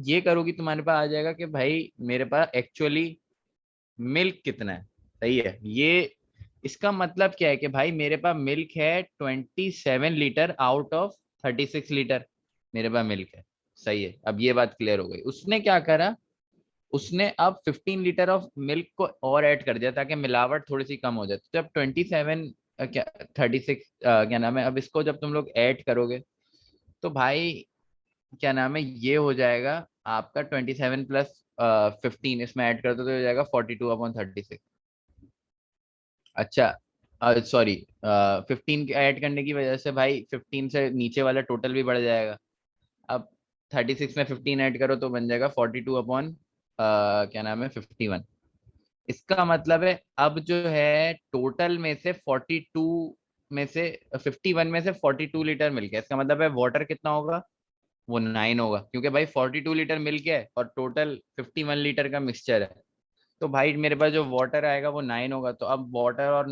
ये करोगी, तुम्हारे पास आ जाएगा कि भाई मेरे पास एक्चुअली मिल्क कितना है, सही है। ये इसका मतलब क्या है कि भाई मेरे पास मिल्क है 27 लीटर आउट ऑफ 36 लीटर, मेरे पास मिल्क है, सही है। अब ये बात क्लियर हो गई। उसने क्या करा, उसने अब 15 लीटर ऑफ मिल्क को और ऐड कर दिया ताकि मिलावट थोड़ी सी कम हो जाए। तो जब 27 क्या 36 क्या नाम है, अब इसको जब तुम लोग ऐड करोगे तो भाई क्या नाम है, ये हो जाएगा आपका 27 + 15, इसमें ऐड कर दो तो हो जाएगा 42/36। अच्छा सॉरी, 15 ऐड करने की वजह से भाई 15 से नीचे वाला टोटल भी बढ़ जाएगा। अब 36 में 15 ऐड करो तो बन जाएगा 42 अपॉन क्या नाम है 51। इसका मतलब है अब जो है टोटल में से 42 में से 51 में से 42 लीटर मिल गया, इसका मतलब है वाटर कितना होगा, वो 9 होगा, क्योंकि भाई 42 लीटर मिल गया है और टोटल 51 लीटर का मिक्सचर है। तो भाई मेरे पास जो वाटर आएगा वो 9 होगा। तो अब वाटर और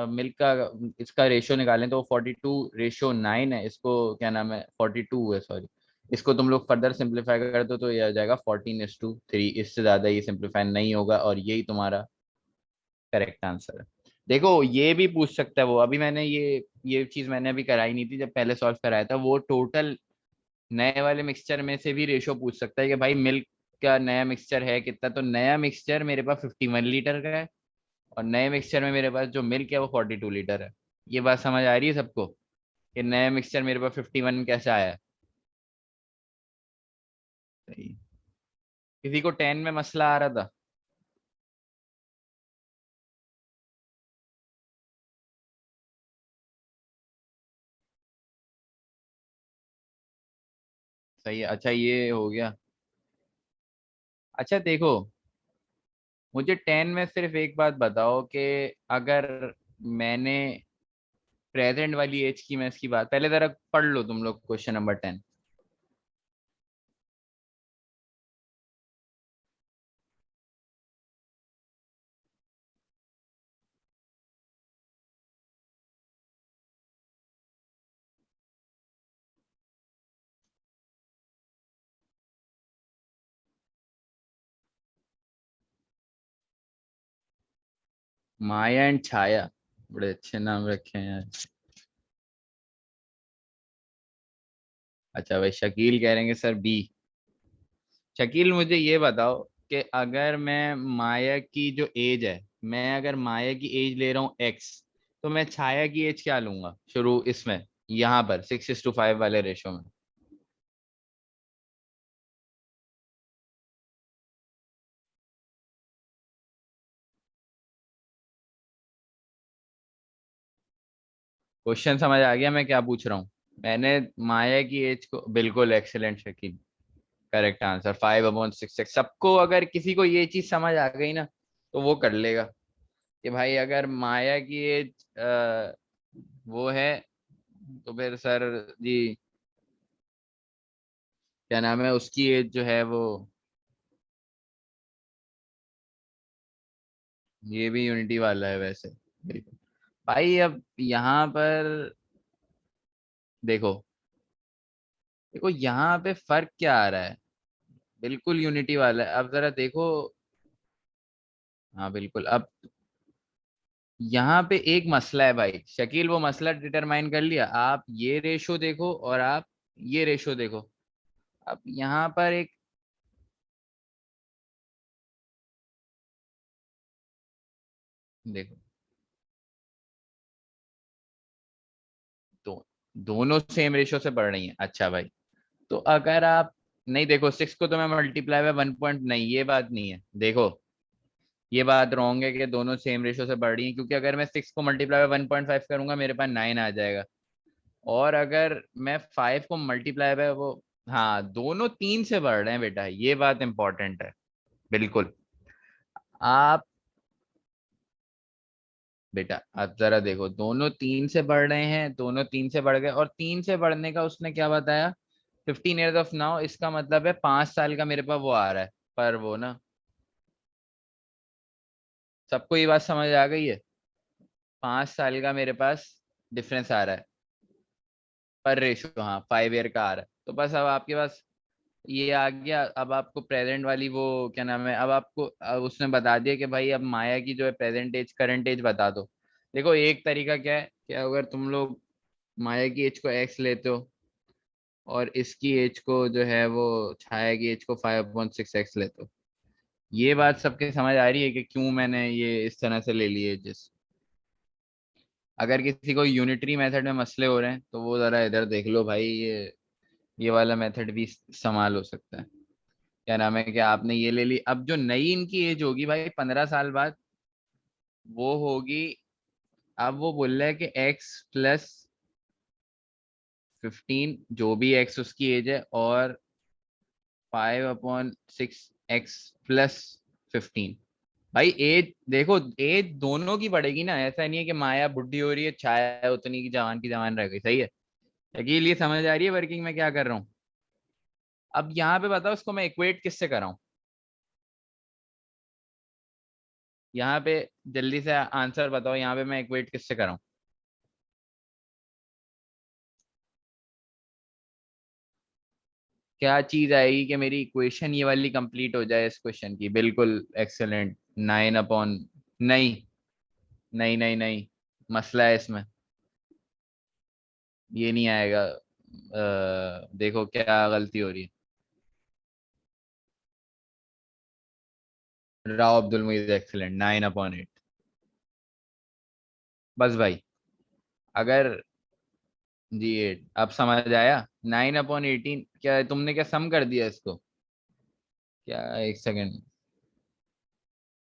मिल्क का इसका रेशियो निकालें तो 42:9 है, इसको क्या नाम है 42 है सॉरी, इसको तुम लोग फर्दर सिंप्लीफाई कर दो तो ये आ जाएगा 14:3, इससे ज्यादा ये सिंप्लीफाई नहीं होगा और यही तुम्हारा करेक्ट आंसर है। देखो ये भी पूछ सकता है वो, अभी मैंने ये चीज मैंने अभी कराई नहीं थी, जब पहले सॉल्व कराया था वो टोटल नए वाले मिक्सचर में से भी रेशो पूछ सकता है कि भाई मिल्क का नया मिक्सचर है कितना, तो नया मिक्सचर मेरे पास 51 लीटर का है और नए मिक्सचर में मेरे पास जो मिल्क है वो 42 लीटर है। ये बात समझ आ रही है सबको कि नया मिक्सचर मेरे पास 51 कैसे आया है। सही। किसी को 10 में मसला आ रहा था। सही है, अच्छा ये हो गया। अच्छा देखो, मुझे 10 में सिर्फ एक बात बताओ कि अगर मैंने प्रेजेंट वाली एज की, मैं इसकी बात पहले जरा पढ़ लो तुम लोग क्वेश्चन नंबर 10। माया एंड छाया, बड़े अच्छे नाम रखे हैं यार। अच्छा भाई शकील कह रहे हैं सर बी। शकील मुझे ये बताओ कि अगर मैं माया की जो एज है, मैं अगर माया की एज ले रहा हूँ एक्स, तो मैं छाया की एज क्या लूंगा शुरू इसमें, यहाँ पर 6:5 वाले रेशो में। क्वेश्चन समझ आ गया मैं क्या पूछ रहा हूँ? मैंने माया की एज को, बिल्कुल एक्सेलेंट शकील, करेक्ट आंसर 5/6। सबको अगर किसी को ये चीज समझ आ गई ना, तो वो कर लेगा कि भाई अगर माया की एज वो है, तो फिर सर जी क्या नाम है उसकी एज जो है वो, ये भी यूनिटी वाला है वैसे। बिल्कुल भाई। अब यहाँ पर देखो, देखो यहाँ पे फर्क क्या आ रहा है, बिल्कुल यूनिटी वाला है। अब जरा देखो, हाँ बिल्कुल। अब यहाँ पे एक मसला है भाई शकील, वो मसला डिटरमाइन कर लिया। आप ये रेशो देखो और आप ये रेशो देखो। अब यहाँ पर एक, देखो दोनों सेम रेशो से बढ़ रही हैं। अच्छा भाई, तो अगर आप, नहीं देखो 6 को तो मैं मल्टीप्लाई बाय 1 पॉइंट, नहीं ये बात नहीं है। देखो ये बात रॉन्ग है कि दोनों सेम रेशो से बढ़ रही हैं, क्योंकि अगर मैं 6 को मल्टीप्लाई बाय 1.5 करूंगा मेरे पास 9 आ जाएगा। और अगर मैं 5 को मल्टीप्लाई बाय वो, हाँ दोनों 3 से बढ़ रहे हैं बेटा, ये बात इंपॉर्टेंट है। बिल्कुल। आप बेटा आप जरा देखो, दोनों 3 से बढ़ रहे हैं, दोनों 3 से बढ़ गए, और 3 से बढ़ने का उसने क्या बताया, 15 ईयर्स ऑफ नाउ, इसका मतलब है 5 साल का मेरे पास वो आ रहा है पर वो ना। सबको ये बात समझ आ गई है? 5 साल का मेरे पास डिफरेंस आ रहा है पर रेशो, हाँ 5 ईयर का आ रहा है। तो बस अब आपके पास ये आ गया। अब आपको प्रेजेंट वाली वो क्या नाम है, अब उसने बता दिया कि भाई अब माया की जो है प्रेजेंट एज करंट एज बता दो। देखो एक तरीका क्या है कि अगर तुम लोग माया की एज को एक्स लेते हो और इसकी एज को जो है वो छाया की एज को 5/6 लेते हो। ये बात सबके समझ आ रही है कि क्यों मैंने ये इस तरह से ले लिए जिस, अगर किसी को यूनिटरी मेथड में मसले हो रहे हैं तो वो जरा इधर देख लो भाई, ये वाला मेथड भी इस्तेमाल हो सकता है। क्या नाम है कि आपने ये ले ली, अब जो नई इनकी एज होगी भाई 15 साल बाद, वो होगी, अब वो बोल रहा है कि x+15, जो भी x उसकी एज है, और 5/6 x+15। भाई एज देखो, एज दोनों की बढ़ेगी ना, ऐसा नहीं है कि माया बुढ़ी हो रही है छाया उतनी की जवान रह गई। सही है यकीन, ये समझ आ रही है वर्किंग में क्या कर रहा हूँ? अब यहाँ पे बताओ इसको मैं इक्वेट किससे कर रहा हूँ यहाँ पे, जल्दी से आंसर बताओ, यहाँ पे मैं इक्वेट किससे कर रहा हूँ? क्या चीज आएगी कि मेरी इक्वेशन ये वाली कंप्लीट हो जाए इस क्वेश्चन की? बिल्कुल एक्सेलेंट, 9/, नहीं नहीं नहीं नहीं, मसला है इसमें, ये नहीं आएगा। देखो क्या गलती हो रही है। राव अब्दुल मुईज एक्सेलेंट, 9/8। बस भाई, अगर जी 8 अब समझ आया। 9/18, क्या तुमने क्या सम कर दिया इसको? क्या, एक सेकेंड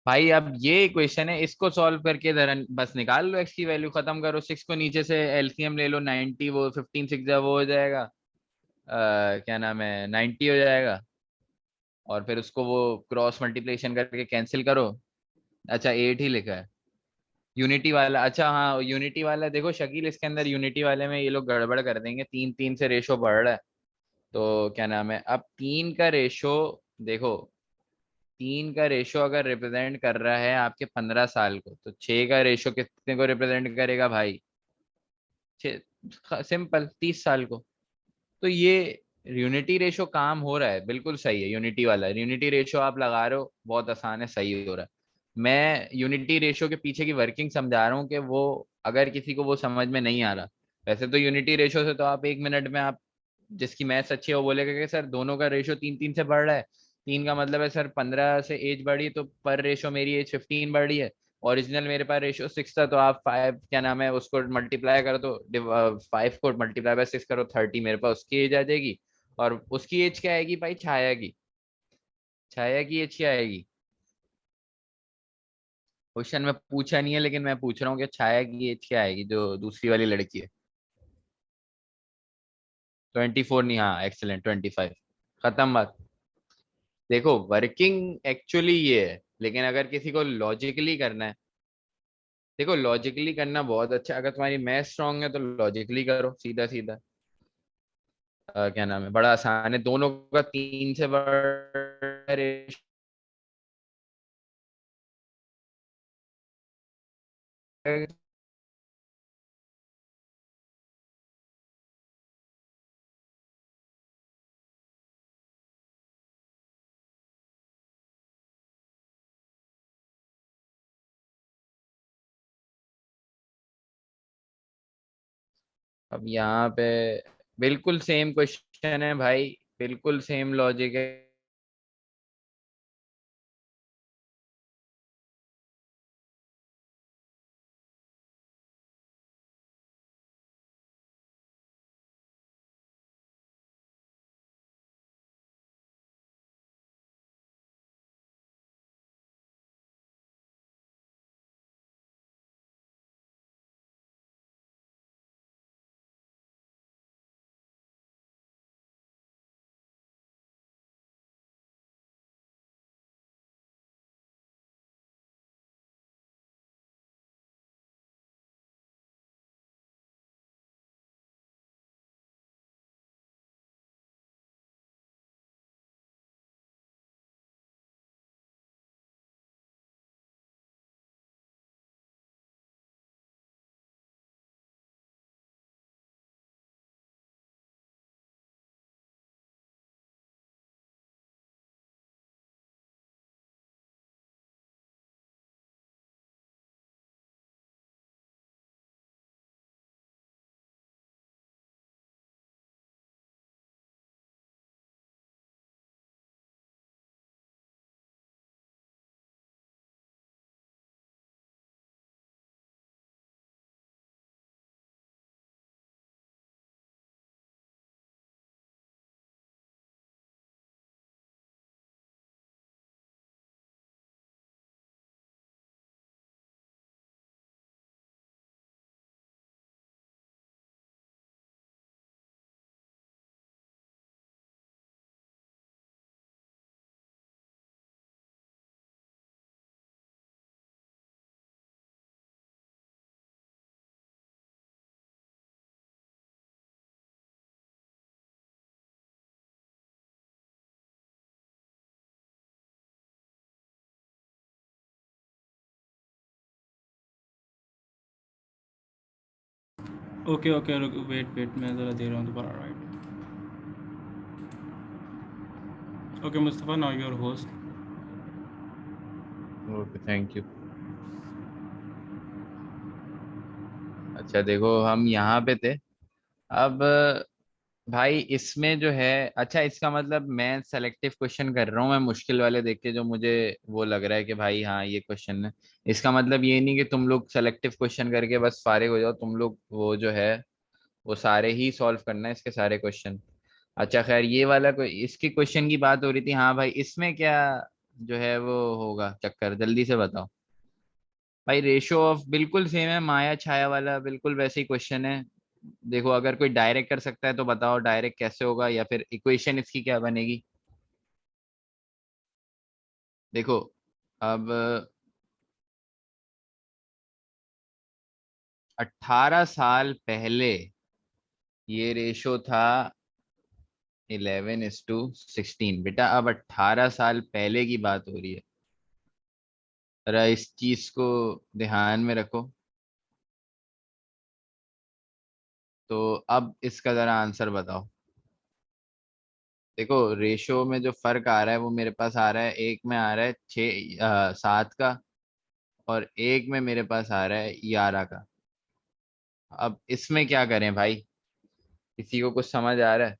भाई, अब ये इक्वेशन है, इसको सॉल्व करके इधर बस निकाल लो, एक्स की वैल्यू खत्म करो, 6 को नीचे से एलसीएम ले लो, 90, वो 15 6 वो हो जाएगा, क्या नाम है 90 हो जाएगा। और फिर उसको वो क्रॉस मल्टीप्लिकेशन करके कैंसिल करो। अच्छा 8 ही लिखा है यूनिटी वाला, अच्छा हाँ यूनिटी वाला। देखो शकील इसके अंदर यूनिटी वाले में ये लोग गड़बड़ कर देंगे, 3 3 से रेशो बढ़ रहा है। तो क्या नाम है, अब 3 का रेशो, देखो 3 का रेशो अगर रिप्रेजेंट कर रहा है आपके 15 साल को, तो 6 का रेशो कितने को रिप्रेजेंट करेगा भाई? सिंपल 30 साल को। तो ये यूनिटी रेशो काम हो रहा है, बिल्कुल सही है यूनिटी वाला। यूनिटी रेशो आप लगा रहे हो, बहुत आसान है, सही हो रहा है। मैं यूनिटी रेशियो के पीछे की वर्किंग समझा रहा हूँ कि वो अगर किसी को वो समझ में नहीं आ रहा। वैसे तो यूनिटी रेशियो से तो आप 1 मिनट में आप जिसकी मैथ्स अच्छी है वो बोलेगा कि सर दोनों का रेशियो 3 3 से बढ़ रहा है। 3 का मतलब है सर 15 से एज बढ़ी तो पर रेशियो मेरी एज 15 बढ़ रही है। ओरिजिनल मेरे पास रेशियो 6 था तो आप 5 क्या नाम है उसको मल्टीप्लाई करो तो 5 को मल्टीप्लाई बाय 6 करो 30 मेरे पास उसकी एज आ जाएगी। और उसकी एज क्या आएगी भाई? छाया की। छाया की एज क्या आएगी? क्वेश्चन में पूछा नहीं है लेकिन मैं पूछ रहा हूँ कि छाया की एज क्या आएगी जो दूसरी वाली लड़की है? 24 नहीं, हाँ एक्सेलेंट 25। खत्म बात। देखो वर्किंग एक्चुअली ये है लेकिन अगर किसी को लॉजिकली करना है, देखो लॉजिकली करना बहुत अच्छा है। अगर तुम्हारी मैथ स्ट्रांग है तो लॉजिकली करो सीधा सीधा। क्या नाम है, बड़ा आसान है। दोनों का 3 से बड़ा रेशियो। अब यहाँ पे बिल्कुल सेम क्वेश्चन है भाई, बिल्कुल सेम लॉजिक है। ओके ओके, वेट वेट, मैं ज़रा दे रहा हूँ दोबारा, right. Okay Mustafa, now your host. Okay thank you. अच्छा देखो हम यहाँ पे थे। अब भाई इसमें जो है, अच्छा इसका मतलब मैं सेलेक्टिव क्वेश्चन कर रहा हूँ मैं मुश्किल वाले देख के जो मुझे वो लग रहा है कि भाई हाँ ये क्वेश्चन है। इसका मतलब ये नहीं कि तुम लोग सेलेक्टिव क्वेश्चन करके बस फारिग हो जाओ। तुम लोग वो जो है वो सारे ही सॉल्व करना है इसके सारे क्वेश्चन। अच्छा खैर ये वाला कोई इसकी क्वेश्चन की बात हो रही थी। हाँ भाई इसमें क्या जो है वो होगा चक्कर, जल्दी से बताओ। भाई रेशो ऑफ बिल्कुल सेम है, माया छाया वाला बिल्कुल वैसे ही क्वेश्चन है। देखो अगर कोई डायरेक्ट कर सकता है तो बताओ डायरेक्ट कैसे होगा या फिर इक्वेशन इसकी क्या बनेगी। देखो अब 18 साल पहले ये रेशो था 11:16 बेटा। अब 18 साल पहले की बात हो रही है, जरा इस चीज को ध्यान में रखो। तो अब इसका जरा आंसर बताओ। देखो रेशो में जो फर्क आ रहा है वो मेरे पास आ रहा है, एक में आ रहा है 7 का और एक में मेरे पास आ रहा है 11 का। अब इसमें क्या करें भाई, किसी को कुछ समझ आ रहा है?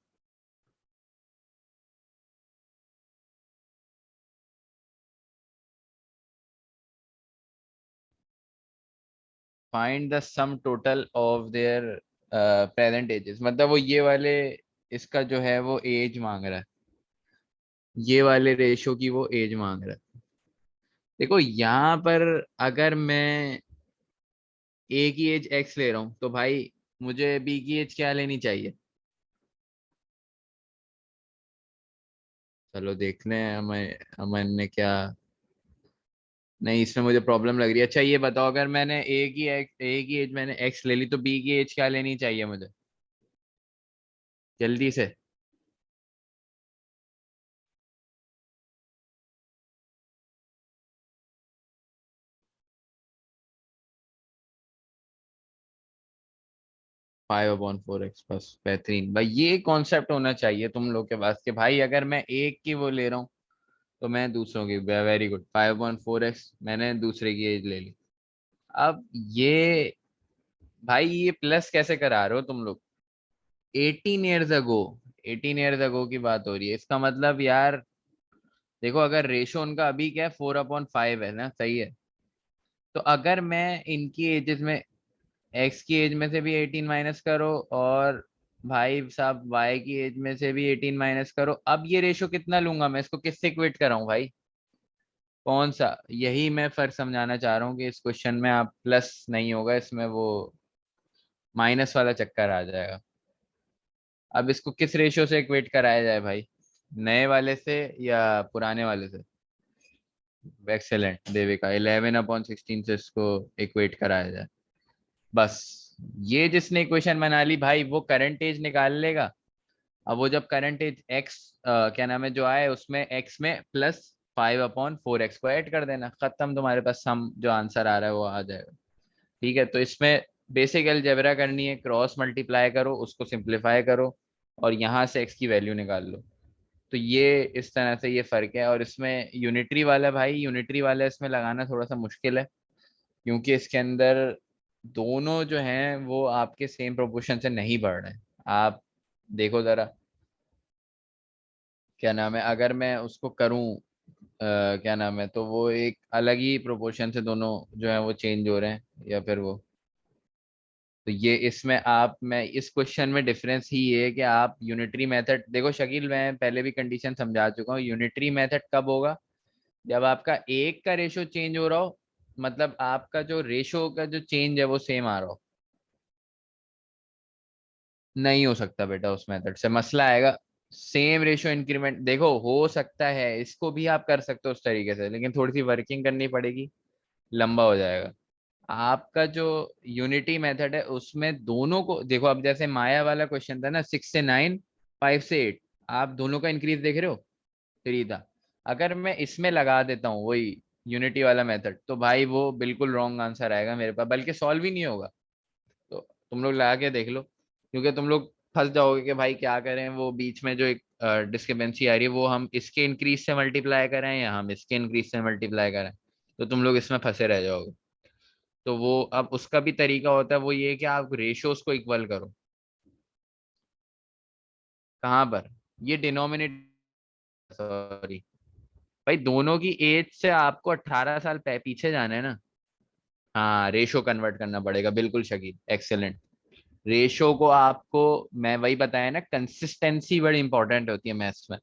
Find the sum total of their present ages, मतलब वो ये वाले, इसका जो है वो एज मांग रहा है, ये वाले रेशो की वो एज मांग रहा है। देखो यहाँ पर अगर मैं ए की एज एक्स ले रहा हूँ तो भाई मुझे बी की एज क्या लेनी चाहिए? चलो देख लें हमें, अमन ने क्या, नहीं इसमें मुझे प्रॉब्लम लग रही है। अच्छा ये बताओ, अगर मैंने ए की एज मैंने एक्स ले ली तो बी की एज क्या लेनी चाहिए मुझे, जल्दी से। 5/4x, बस बेहतरीन भाई, ये कॉन्सेप्ट होना चाहिए तुम लोग के पास कि भाई अगर मैं एक की वो ले रहा हूँ तो मैं दूसरों की, वेरी गुड, 5/4x मैंने दूसरे की एज ले ली। अब ये भाई ये प्लस कैसे करा रहे हो तुम लोग? 18 ईयर्स अगो, 18 ईयर्स अगो की बात हो रही है, इसका मतलब यार देखो अगर रेशो उनका अभी क्या है, 4/5 है ना, सही है। तो अगर मैं इनकी एजेस में, एक्स की एज में से भी 18 माइनस करो, और भाई साहब वाई की एज में से भी 18 माइनस करो, अब ये रेशो कितना लूंगा मैं, इसको किससे इक्वेट कराऊं भाई? कौन सा, यही मैं फर्क समझाना चाह रहा हूँ कि इस क्वेश्चन में आप प्लस नहीं होगा, इसमें वो माइनस वाला चक्कर आ जाएगा। अब इसको किस रेशियो से इक्वेट कराया जाए भाई, नए वाले से या पुराने वाले से? एक्सेलेंट देविका, 11/16 से इसको इक्वेट कराया जाए। बस ये जिसने इक्वेशन बना ली भाई वो करंट एज निकाल लेगा। अब वो जब करंट एज एक्स, क्या नाम है जो आए उसमें एक्स में प्लस 5/4x को ऐड कर देना, खत्म, तुम्हारे पास सम जो आंसर आ रहा है वो आ जाएगा। ठीक है, तो इसमें बेसिक अलजेब्रा करनी है, क्रॉस मल्टीप्लाई करो, उसको सिंप्लीफाई करो, और यहाँ से एक्स की वैल्यू निकाल लो। तो ये इस तरह से ये फर्क है। और इसमें यूनिटरी वाला भाई, यूनिटरी वाला इसमें लगाना थोड़ा सा मुश्किल है, क्योंकि इसके अंदर दोनों जो हैं वो आपके सेम प्रोपोर्शन से नहीं बढ़ रहे हैं। आप देखो जरा, क्या नाम है, अगर मैं उसको करूं क्या नाम है, तो वो एक अलग ही प्रोपोर्शन से दोनों जो है वो चेंज हो रहे हैं, या फिर वो, तो ये इसमें आप, मैं इस क्वेश्चन में डिफरेंस ही ये है कि आप यूनिटरी मेथड देखो शकील, मैं पहले भी कंडीशन समझा चुका हूँ, यूनिटरी मेथड कब होगा, जब आपका एक का रेशो चेंज हो रहा हो, मतलब आपका जो रेशो का जो चेंज है वो सेम आ रहा हो। नहीं हो सकता बेटा, उस मेथड से मसला आएगा। सेम रेशो इंक्रीमेंट देखो हो सकता है, इसको भी आप कर सकते हो उस तरीके से, लेकिन थोड़ी सी वर्किंग करनी पड़ेगी, लंबा हो जाएगा। आपका जो यूनिटी मेथड है उसमें दोनों को देखो, अब जैसे माया वाला क्वेश्चन था ना, 6 से 9, 5 से 8, आप दोनों का इंक्रीज देख रहे हो, 3 था। अगर मैं इसमें लगा देता हूँ वही यूनिटी वाला मेथड, तो भाई वो बिल्कुल रॉन्ग आंसर आएगा मेरे पास, बल्कि सॉल्व ही नहीं होगा। तो तुम लोग लगा के देख लो, क्योंकि तुम लोग फंस जाओगे कि भाई क्या करें, वो बीच में जो एक डिस्क्रिपेंसी आ रही है, वो हम इसके इंक्रीज से मल्टीप्लाई करें या हम इसके इंक्रीज से मल्टीप्लाई करें, तो तुम लोग इसमें फंसे रह जाओगे। तो वो अब उसका भी तरीका होता है, वो ये कि आप रेशियोज को इक्वल करो। कहाँ पर? ये डिनोमिनेटर, सॉरी भाई, दोनों की एज से आपको 18 साल पीछे जाना है ना। हाँ, रेशो कन्वर्ट करना पड़ेगा, बिल्कुल शकील, एक्सेलेंट। रेशो को आपको, मैं वही बताया ना, कंसिस्टेंसी बड़ी इंपॉर्टेंट होती है मैथ्स में।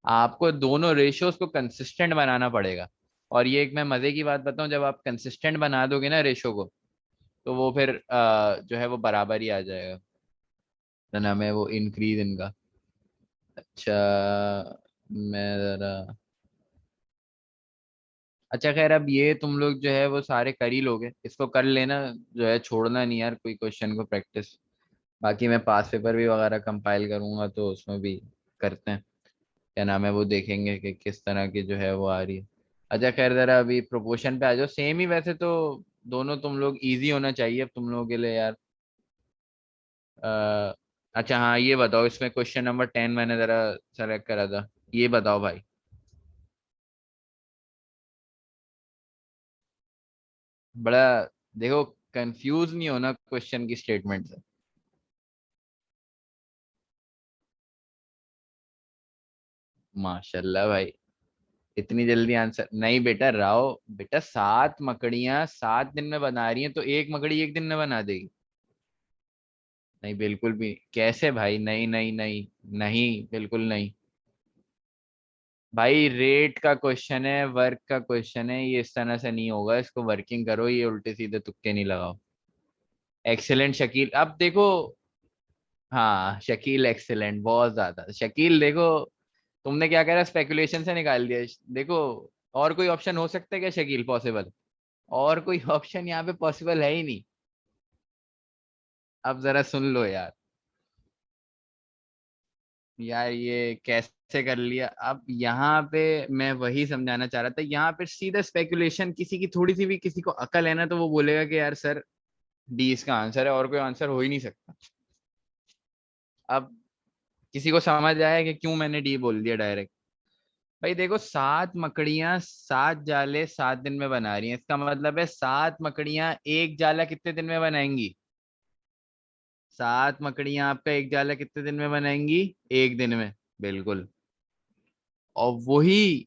आपको दोनों रेशियोज को कंसिस्टेंट बनाना पड़ेगा। और ये एक मैं मजे की बात बताऊं, जब आप कंसिस्टेंट बना दोगे ना रेशो को, तो वो फिर जो है वो बराबर ही आ जाएगा। क्या नाम है वो इंक्रीज इनका। अच्छा, मैं जरा, अच्छा खैर, अब ये तुम लोग जो है वो सारे कर ही लोगे, इसको कर लेना, जो है छोड़ना नहीं यार कोई क्वेश्चन को, प्रैक्टिस। बाकी मैं पास पेपर भी वगैरह कंपाइल करूंगा तो उसमें भी करते हैं, क्या नाम है वो देखेंगे कि किस तरह की जो है वो आ रही है। अच्छा खैर, जरा अभी प्रोपोर्शन पे आ जाओ, सेम ही वैसे तो दोनों तुम लोग, इजी होना चाहिए अब तुम लोगों के लिए यार। अच्छा हाँ, ये बताओ, इसमें क्वेश्चन नंबर 10 मैंने जरा सेलेक्ट करा था, ये बताओ भाई। बड़ा देखो, कंफ्यूज नहीं होना क्वेश्चन की स्टेटमेंट से। माशाल्लाह भाई, इतनी जल्दी आंसर नहीं बेटा। राव बेटा, 7 मकड़ियां 7 दिन में बना रही हैं, तो एक मकड़ी एक दिन में बना देगी? नहीं बिल्कुल भी, कैसे भाई, नहीं नहीं नहीं। नहीं बिल्कुल नहीं। भाई रेट का क्वेश्चन है, वर्क का क्वेश्चन है, ये इस तरह से नहीं होगा। इसको वर्किंग करो, ये उल्टे सीधे तुक्के नहीं लगाओ। एक्सेलेंट शकील, अब देखो। हाँ शकील एक्सेलेंट, बहुत ज्यादा शकील। देखो तुमने क्या करा, स्पेकुलेशन से निकाल दिया। देखो, और कोई ऑप्शन हो सकता है क्या शकील, पॉसिबल? और कोई ऑप्शन यहाँ पे पॉसिबल है ही नहीं। अब जरा सुन लो यार। यार ये कैसे कर लिया? अब यहाँ पे मैं वही समझाना चाह रहा था, यहाँ पे सीधा स्पेकुलेशन, किसी की थोड़ी सी भी किसी को अकल है ना, तो वो बोलेगा कि यार सर, डी इसका आंसर है, और कोई आंसर हो ही नहीं सकता। अब किसी को समझ आया कि क्यों मैंने डी बोल दिया डायरेक्ट? भाई देखो, 7 मकड़ियां 7 जाले 7 दिन में बना रही हैं, इसका मतलब है 7 मकड़ियां एक जाला कितने दिन में बनाएंगी? 7 मकड़ियां आपका एक जाला कितने दिन में बनाएंगी? एक दिन में। बिल्कुल। और वही,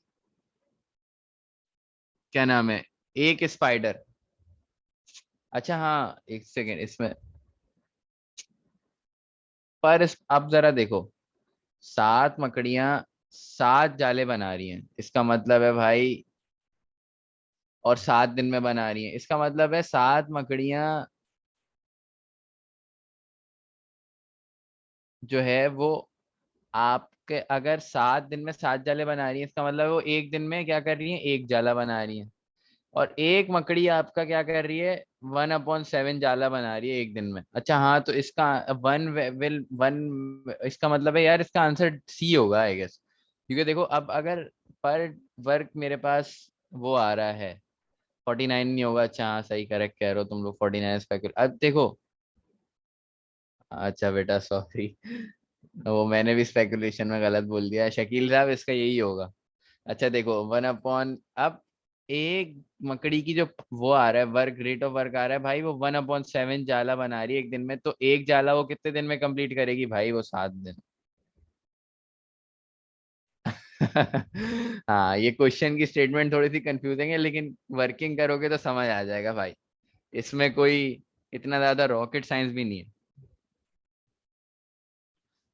क्या नाम है, एक स्पाइडर। अच्छा हाँ, एक सेकेंड इसमें। पर अब जरा देखो, 7 मकड़ियां 7 जाले बना रही हैं, इसका मतलब है भाई, और 7 दिन में बना रही हैं, इसका मतलब है 7 मकड़ियां जो है वो आपके, अगर 7 दिन में 7 जाले बना रही है, इसका मतलब वो एक दिन में क्या कर रही है, एक जाला बना रही है। और एक मकड़ी आपका क्या कर रही है, 1/7 जाला बना रही है एक दिन में। अच्छा हाँ, तो इसका वन, इसका मतलब है यार, इसका आंसर सी होगा आई गेस। क्योंकि देखो, अब अगर पर वर्क मेरे पास वो आ रहा है, 49 नहीं होगा। अच्छा हाँ, सही करेक्ट कह रहे हो तुम लोग, 49 स्पेक्युल। अब देखो, अच्छा बेटा सॉरी, वो मैंने भी स्पेकुलेशन में गलत बोल दिया शकील साहब, इसका यही होगा। अच्छा देखो, 1/, अब एक मकड़ी की जो वो आ रहा है वर्क, रेट ऑफ वर्क आ रहा है भाई, वो 1/7 जाला बना रही है एक दिन में, तो एक जाला वो कितने दिन में कंप्लीट करेगी भाई? वो 7 दिन। हाँ, ये क्वेश्चन की स्टेटमेंट थोड़ी सी कंफ्यूजिंग है, लेकिन वर्किंग करोगे तो समझ आ जाएगा भाई। इसमें कोई इतना ज्यादा रॉकेट साइंस भी नहीं है।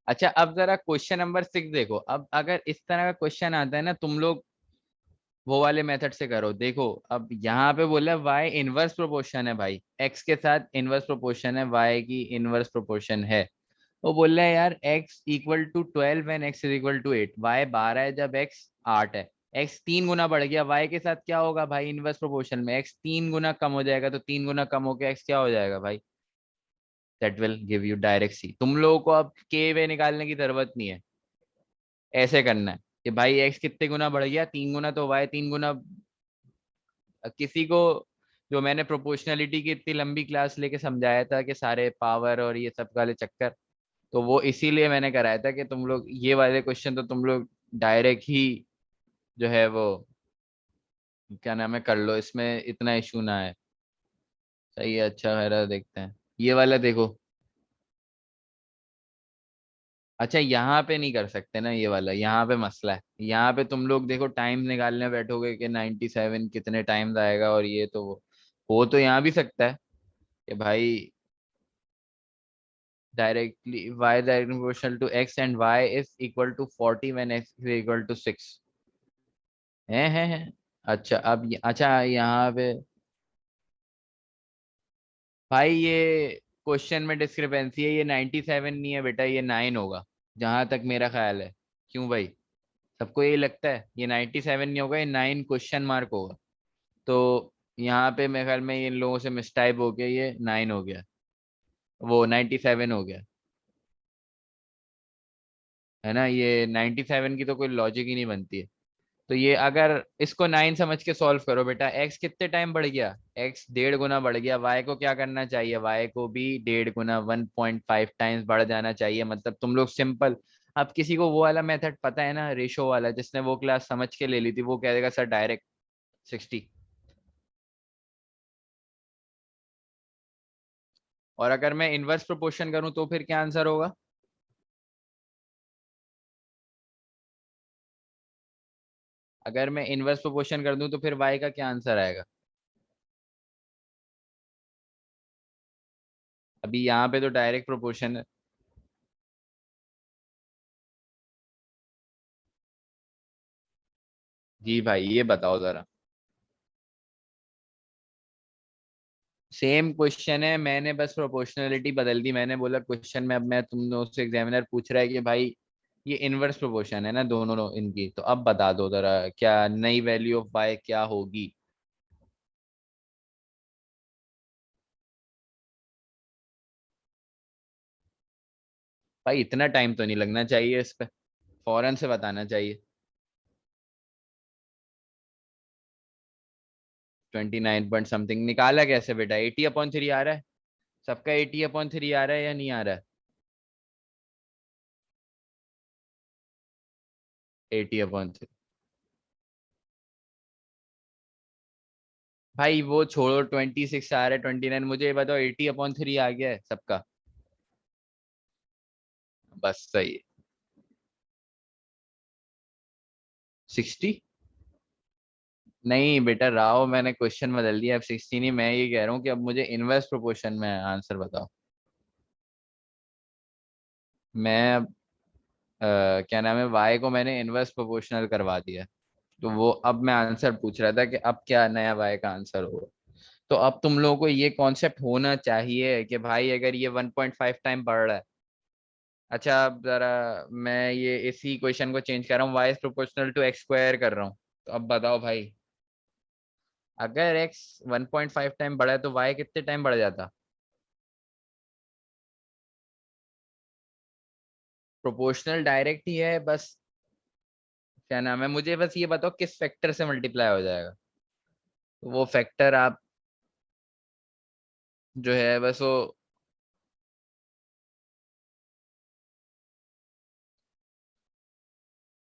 अच्छा, अब जरा क्वेश्चन नंबर 6 देखो। अब अगर इस तरह का क्वेश्चन आता है ना, तुम लोग वो वाले मेथड से करो। देखो, अब यहाँ पे बोला y इनवर्स प्रोपोर्शन है भाई, x के साथ इनवर्स प्रोपोर्शन है, y की इनवर्स प्रोपोर्शन है। वो बोल रहा है यार x = 12 एंड x = 8, y 12 है जब x 8 है। x 3 गुना बढ़ गया, y के साथ क्या होगा भाई, इनवर्स प्रोपोर्शन में x 3 गुना कम हो जाएगा, तो 3 गुना कम होकर x क्या हो जाएगा भाई? That will give you direct C. तुम लोगों को अब के वे निकालने की जरूरत नहीं है, ऐसे करना है कि भाई x कितने गुना बढ़ गया, 3 गुना, तो y 3 गुना। किसी को, जो मैंने प्रोपोर्शनलिटी की इतनी लंबी क्लास लेके समझाया था कि सारे पावर और ये सब वाले चक्कर, तो वो इसीलिए मैंने कराया था कि तुम लोग ये वाले क्वेश्चन तो तुम लोग डायरेक्ट ही जो है वो, क्या नाम है, कर लो, इसमें इतना इशू ना है। सही है, अच्छा है, देखते हैं ये वाला देखो। अच्छा, यहाँ पे नहीं कर सकते ना ये वाला, यहाँ पे मसला है। यहाँ पे तुम लोग देखो, टाइम निकालने बैठोगे कि 97 कितने टाइम्स आएगा, और ये तो वो तो यहाँ भी सकता है कि भाई directly y directly proportional to x and y is equal to 40 when x is equal to 6 है। अच्छा अब अच्छा यहाँ पे भाई, ये क्वेश्चन में डिस्क्रिपेंसी है, ये 97 नहीं है बेटा, ये 9 होगा, जहां तक मेरा ख्याल है। क्यों भाई, सबको यही लगता है ये 97 नहीं होगा, ये 9 क्वेश्चन मार्क होगा। तो यहाँ पे मेरे ख्याल में इन लोगों से मिसटाइप हो गया, ये 9 हो गया, वो 97 हो गया, है ना? ये 97 की तो कोई लॉजिक ही नहीं बनती है। तो ये अगर इसको 9 समझ के सॉल्व करो बेटा, x कितने टाइम बढ़ गया, x 1.5 गुना बढ़ गया, y को क्या करना चाहिए, y को भी 1.5 गुना 1.5 टाइम्स बढ़ जाना चाहिए। मतलब तुम लोग सिंपल, अब किसी को वो वाला मेथड पता है ना, रेशो वाला, जिसने वो क्लास समझ के ले ली थी, वो कह देगा सर डायरेक्ट 60। और अगर मैं इनवर्स प्रोपोर्शन करूं तो फिर क्या आंसर होगा? अगर मैं इनवर्स प्रोपोर्शन कर दूं तो फिर y का क्या आंसर आएगा? अभी यहाँ पे तो डायरेक्ट प्रोपोर्शन है। जी भाई ये बताओ जरा। सेम क्वेश्चन है, मैंने बस प्रोपोर्शनलिटी बदल दी। मैंने बोला क्वेश्चन में अब मैं तुम लोग से एग्जामिनर पूछ रहा है कि भाई ये इनवर्स प्रोपोर्शन है ना दोनों इनकी, तो अब बता दो जरा क्या नई वैल्यू ऑफ y क्या होगी? भाई इतना टाइम तो नहीं लगना चाहिए इस पे, फौरन से बताना चाहिए। 29 पॉइंट समथिंग निकाला कैसे बेटा? 80/3 आ रहा है, सबका 80/3 आ रहा है या नहीं आ रहा है? 80/3। भाई वो छोड़ो, 26 आ रहा है, 29, मुझे ये बताओ 80/3 आ गया है सबका? बस सही है। 60? नहीं बेटा राव, मैंने क्वेश्चन बदल दिया, अब 60 नहीं, मैं ये कह रहा हूँ कि अब मुझे इनवर्स प्रोपोर्शन में आंसर बताओ। मैं क्या नाम है, वाई को मैंने इनवर्स प्रोपोर्शनल करवा दिया, तो वो अब मैं आंसर पूछ रहा था कि अब क्या नया वाई का आंसर होगा। तो अब तुम लोगों को ये कॉन्सेप्ट होना चाहिए कि भाई अगर ये 1.5 टाइम बढ़ रहा है। अच्छा अब जरा मैं ये इसी क्वेश्चन को चेंज कर रहा हूँ, y is proportional to x square कर रहा हूँ। तो अब बताओ भाई, अगर एक्स 1.5 टाइम बढ़ा है तो वाई कितने टाइम बढ़ जाता? प्रोपोर्शनल डायरेक्ट ही है बस। क्या नाम है, मुझे बस ये बताओ किस फैक्टर से मल्टीप्लाई हो जाएगा? तो वो फैक्टर आप जो है बस वो